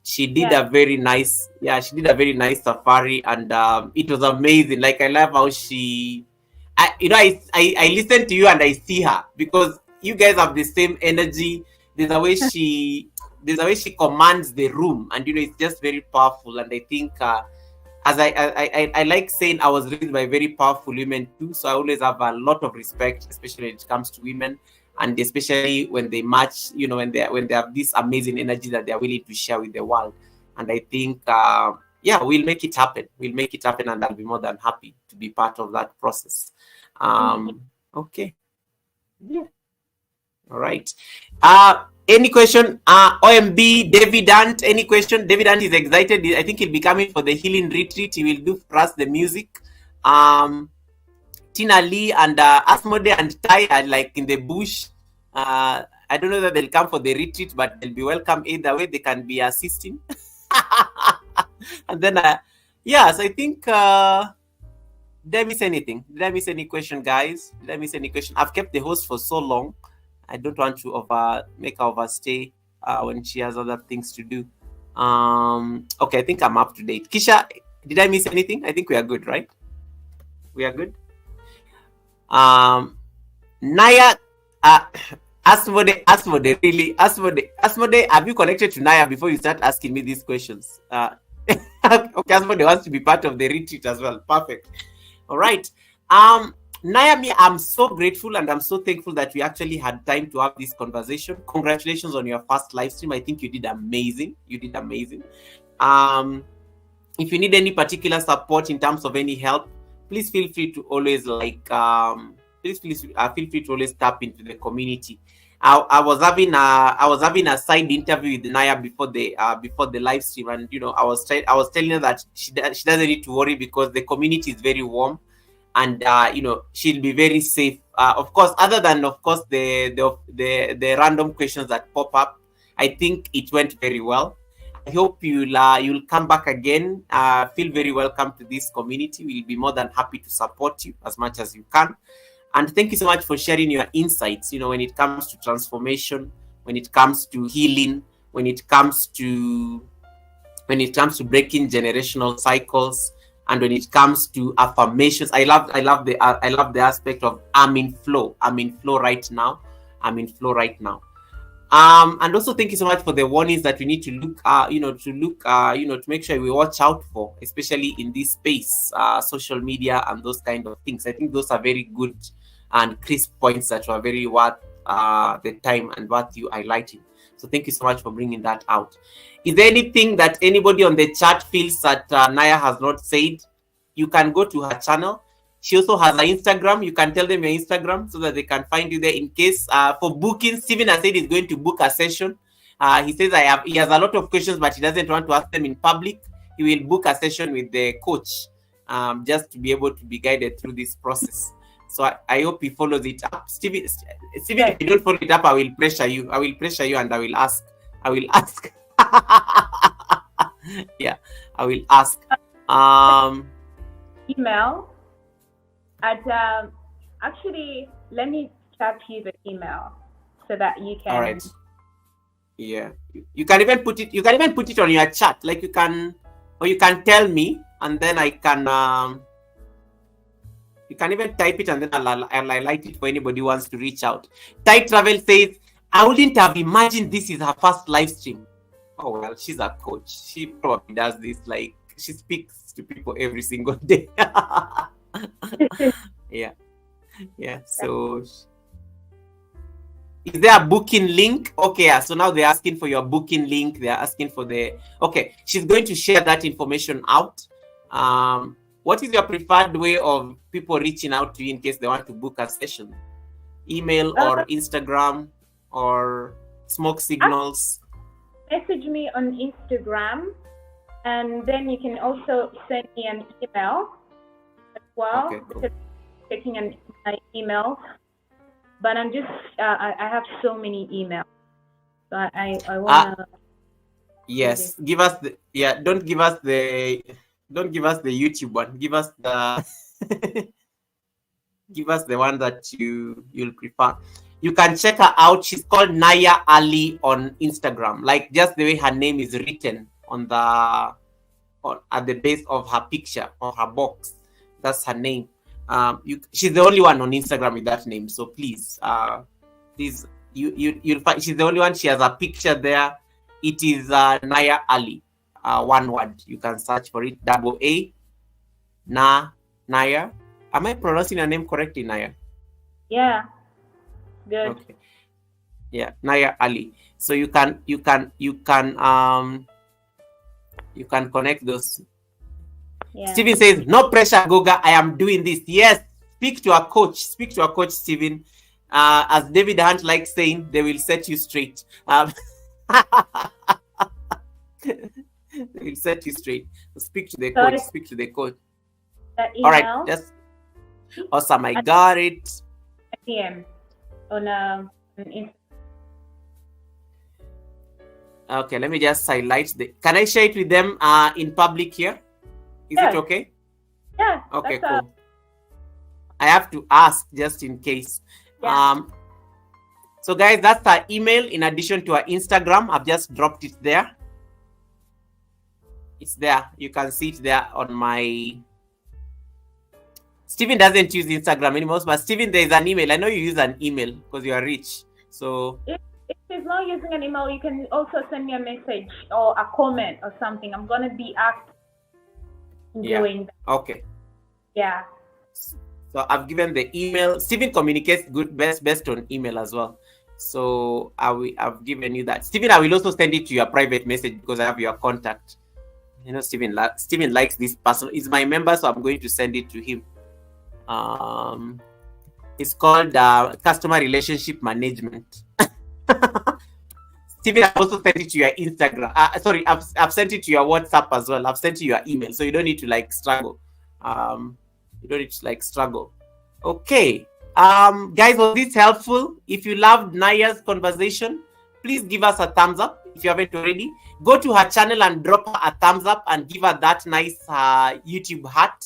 She did a very nice safari, and it was amazing. Like, I love how I listen to you and I see her, because you guys have the same energy. There's a way she commands the room, and you know, it's just very powerful. And I think as I like saying, I was raised by very powerful women too, so I always have a lot of respect, especially when it comes to women, and especially when they match, you know, when they have this amazing energy that they are willing to share with the world. And I think we'll make it happen. And I'll be more than happy to be part of that process. Okay. Yeah. All right. Any question? OMB, David Ant, any question? David Ant is excited. I think he'll be coming for the healing retreat. He will do for us the music. Tina Lee and Asmode and Tai are like in the bush. I don't know that they'll come for the retreat, but they'll be welcome either way. They can be assisting. And then, so I think, did I miss anything? Did I miss any question, guys? Did I miss any question? I've kept the host for so long. I don't want to make her overstay when she has other things to do. Okay, I think I'm up to date. Kisha, did I miss anything? I think we are good, right? We are good. Naya, Asmode, have you connected to Naya before you start asking me these questions? Okay, Asmode wants to be part of the retreat as well. Perfect. All right. Naya, I'm so grateful and I'm so thankful that we actually had time to have this conversation. Congratulations on your first live stream. I think you did amazing. If you need any particular support in terms of any help, please feel free to always feel free to always tap into the community. I was having a side interview with Naya before the live stream, and I was telling her that she doesn't need to worry because the community is very warm, and she'll be very safe. Of course, other than the random questions that pop up, I think it went very well. I hope you'll come back again. Feel very welcome to this community. We'll be more than happy to support you as much as you can. And thank you so much for sharing your insights, when it comes to transformation, when it comes to healing, when it comes to breaking generational cycles, and when it comes to affirmations. I love the aspect of I'm in flow right now. And also thank you so much for the warnings that we need to look to make sure we watch out for, especially in this space, social media and those kind of things. I think those are very good and crisp points that were very worth the time and worth you highlighting. So thank you so much for bringing that out. Is there anything that anybody on the chat feels that Naya has not said? You can go to her channel. She also has an Instagram. You can tell them your Instagram so that they can find you there in case for booking. Steven has said he's going to book a session. He says he has a lot of questions, but he doesn't want to ask them in public. He will book a session with the coach just to be able to be guided through this process. So I hope he follows it up. Steven, if you don't follow it up, I will pressure you. And I will ask. Yeah, I will ask. Email at actually, let me chat you the email so that you can. All right. Yeah, you can even put it. You can even put it on your chat. Like you can tell me, and then I can. You can even type it, and then I'll highlight it for anybody who wants to reach out. Ty Travel says, I wouldn't have imagined this is her first live stream. Oh well, she's a coach. She probably does this like she speaks to people every single day. Yeah. So, is there a booking link? Okay, so now they're asking for your booking link. They're asking for okay. She's going to share that information out. What is your preferred way of people reaching out to you in case they want to book a session? Email or Instagram or smoke signals? Message me on Instagram, and then you can also send me an email as well. Okay, cool. Checking my emails, but I'm just I have so many emails, so I wanna. Yes, give us Don't give us the YouTube one. Give us the give us the one that you'll prefer. You can check her out. She's called Naya Ali on Instagram, like just the way her name is written at the base of her picture or her box. That's her name. She's the only one on Instagram with that name. So please, you'll find she's the only one. She has a picture there. It is Naya Ali. One word. You can search for it. AA. Naya. Am I pronouncing her name correctly, Naya? Yeah. Good. Okay. Yeah, Naya Ali. So you can connect those. Yeah. Steven says, no pressure, Goga. I am doing this. Yes. Speak to a coach. Steven. As David Hunt likes saying, they will set you straight. They will set you straight. Speak to the coach. All right. Just awesome. I got it. PM on Instagram. Okay, let me just highlight can I share it with them in public here? Is it okay? Yeah. Okay, cool. I have to ask just in case. Yeah. So guys, that's our email in addition to our Instagram. I've just dropped it there. It's there. You can see it there on my... Steven doesn't use Instagram anymore, but Steven, there's an email. I know you use an email because you are rich. So if he's not using an email, you can also send me a message or a comment or something. I'm gonna be active in doing that. Okay. Yeah. So I've given the email. Steven communicates best on email as well. So I've given you that. Steven, I will also send it to your private message because I have your contact. You know, Steven likes this person. He's my member, so I'm going to send it to him. It's called customer relationship management. Steven, I've also sent it to your Instagram. Sorry, I've sent it to your WhatsApp as well. I've sent you your email, so you don't need to like struggle. You don't need to like struggle. Okay. Guys, was this helpful? If you loved Naya's conversation, please give us a thumbs up. If you haven't already, go to her channel and drop her a thumbs up and give her that nice YouTube heart.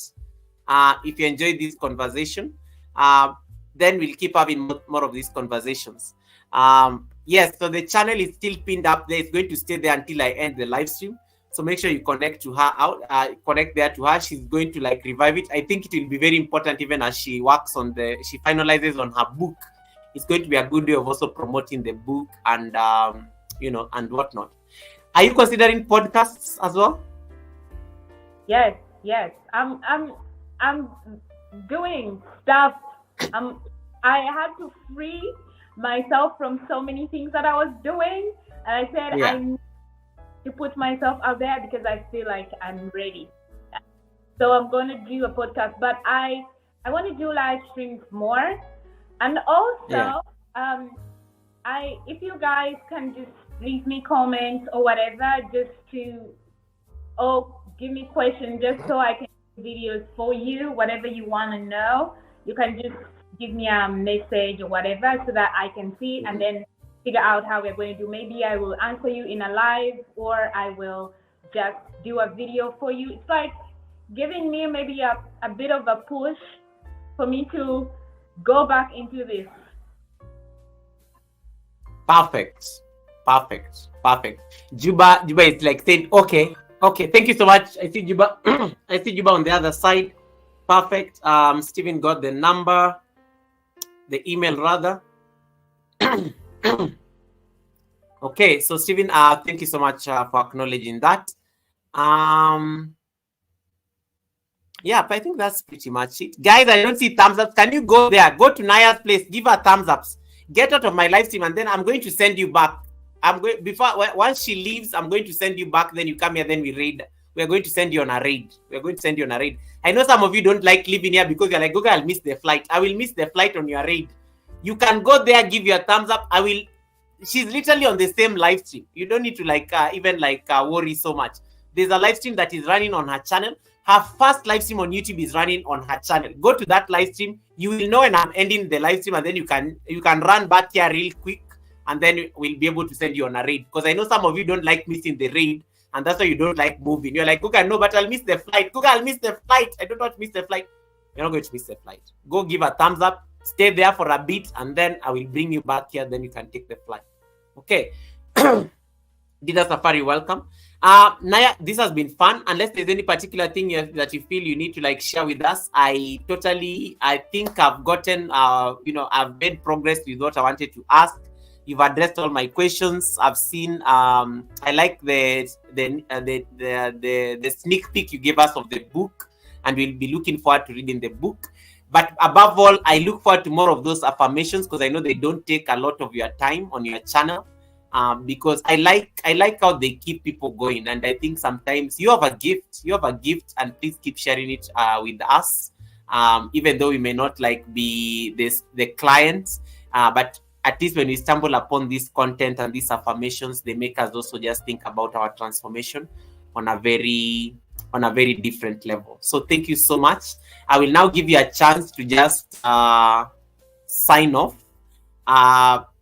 If you enjoyed this conversation, then we'll keep having more of these conversations. Yes, so the channel is still pinned up there. It's going to stay there until I end the live stream. So make sure you connect to her connect there to her. She's going to like revive it. I think it will be very important even as she works on she finalizes on her book. It's going to be a good way of also promoting the book and you know, and whatnot. Are you considering podcasts as well? Yes. I'm doing stuff. I had to free myself from so many things that I was doing, and I said I need to put myself out there because I feel like I'm ready. So I'm going to do a podcast, but I want to do live streams more, and also if you guys can just leave me comments or whatever, just to give me questions, just so I can do videos for you, whatever you want to know. You can just give me a message or whatever so that I can see it and then figure out how we're going to do. Maybe I will answer you in a live, or I will just do a video for you. It's like giving me maybe a bit of a push for me to go back into this. Perfect. Juba is like saying, okay. Thank you so much. I see Juba. I see Juba on the other side. Perfect. Steven got the number, the email rather. Okay, so Steven, thank you so much for acknowledging that. Yeah, but I think that's pretty much it. Guys, I don't see thumbs up. Can you go there? Go to Naya's place, give her thumbs ups. Get out of my live stream, and then I'm going to send you back. Once she leaves, I'm going to send you back. Then you come here, then we raid. We're going to send you on a raid. I know some of you don't like living here because you're like, Goga, I'll miss the flight. I will miss the flight on your raid. You can go there, give your thumbs up. She's literally on the same live stream. You don't need to worry so much. There's a live stream that is running on her channel. Her first live stream on YouTube is running on her channel. Go to that live stream. You will know when I'm ending the live stream, and then you can run back here real quick, and then we'll be able to send you on a raid. Because I know some of you don't like missing the raid, and that's why you don't like moving. You're like, Goga, no, but I'll miss the flight. Goga, I'll miss the flight. I don't want to miss the flight. You're not going to miss the flight. Go give a thumbs up. Stay there for a bit, and then I will bring you back here. Then you can take the flight. Okay. Dida Safari, welcome. Naya, this has been fun. Unless there's any particular thing that you feel you need to share with us, I think I've gotten, I've made progress with what I wanted to ask. You've addressed all my questions. I've seen. I like the sneak peek you gave us of the book, and we'll be looking forward to reading the book. But above all, I look forward to more of those affirmations because I know they don't take a lot of your time on your channel. Because I like how they keep people going, and I think sometimes you have a gift, and please keep sharing it with us. Even though we may not be the clients, but at least when we stumble upon this content and these affirmations, they make us also just think about our transformation on a very different level. So thank you so much. I will now give you a chance to just sign off.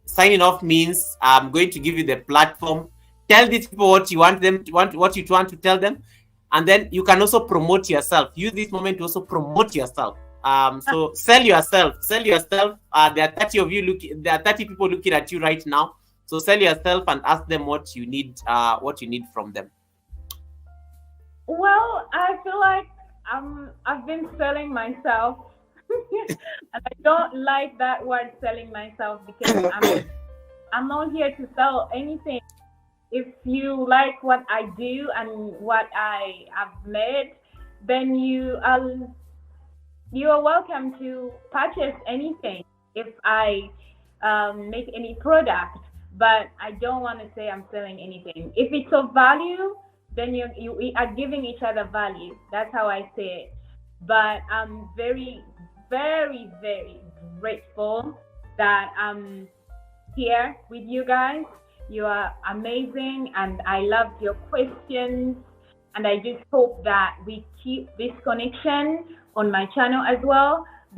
Signing off means I'm going to give you the platform. Tell these people what you want to tell them, and then you can also promote yourself. Use this moment to also promote yourself. So sell yourself. There are 30 of you there are 30 people looking at you right now. So sell yourself and ask them what you need from them. Well, I feel like I've been selling myself. And I don't like that word, selling myself, because I'm not here to sell anything. If you like what I do and what I have made, then you are welcome to purchase anything if I make any product. But I don't want to say I'm selling anything. If it's of value, then you are giving each other value. That's how I say it. But I'm very, very, very grateful that I'm here with you guys. You are amazing, and I loved your questions. And I just hope that we keep this connection on my channel as well.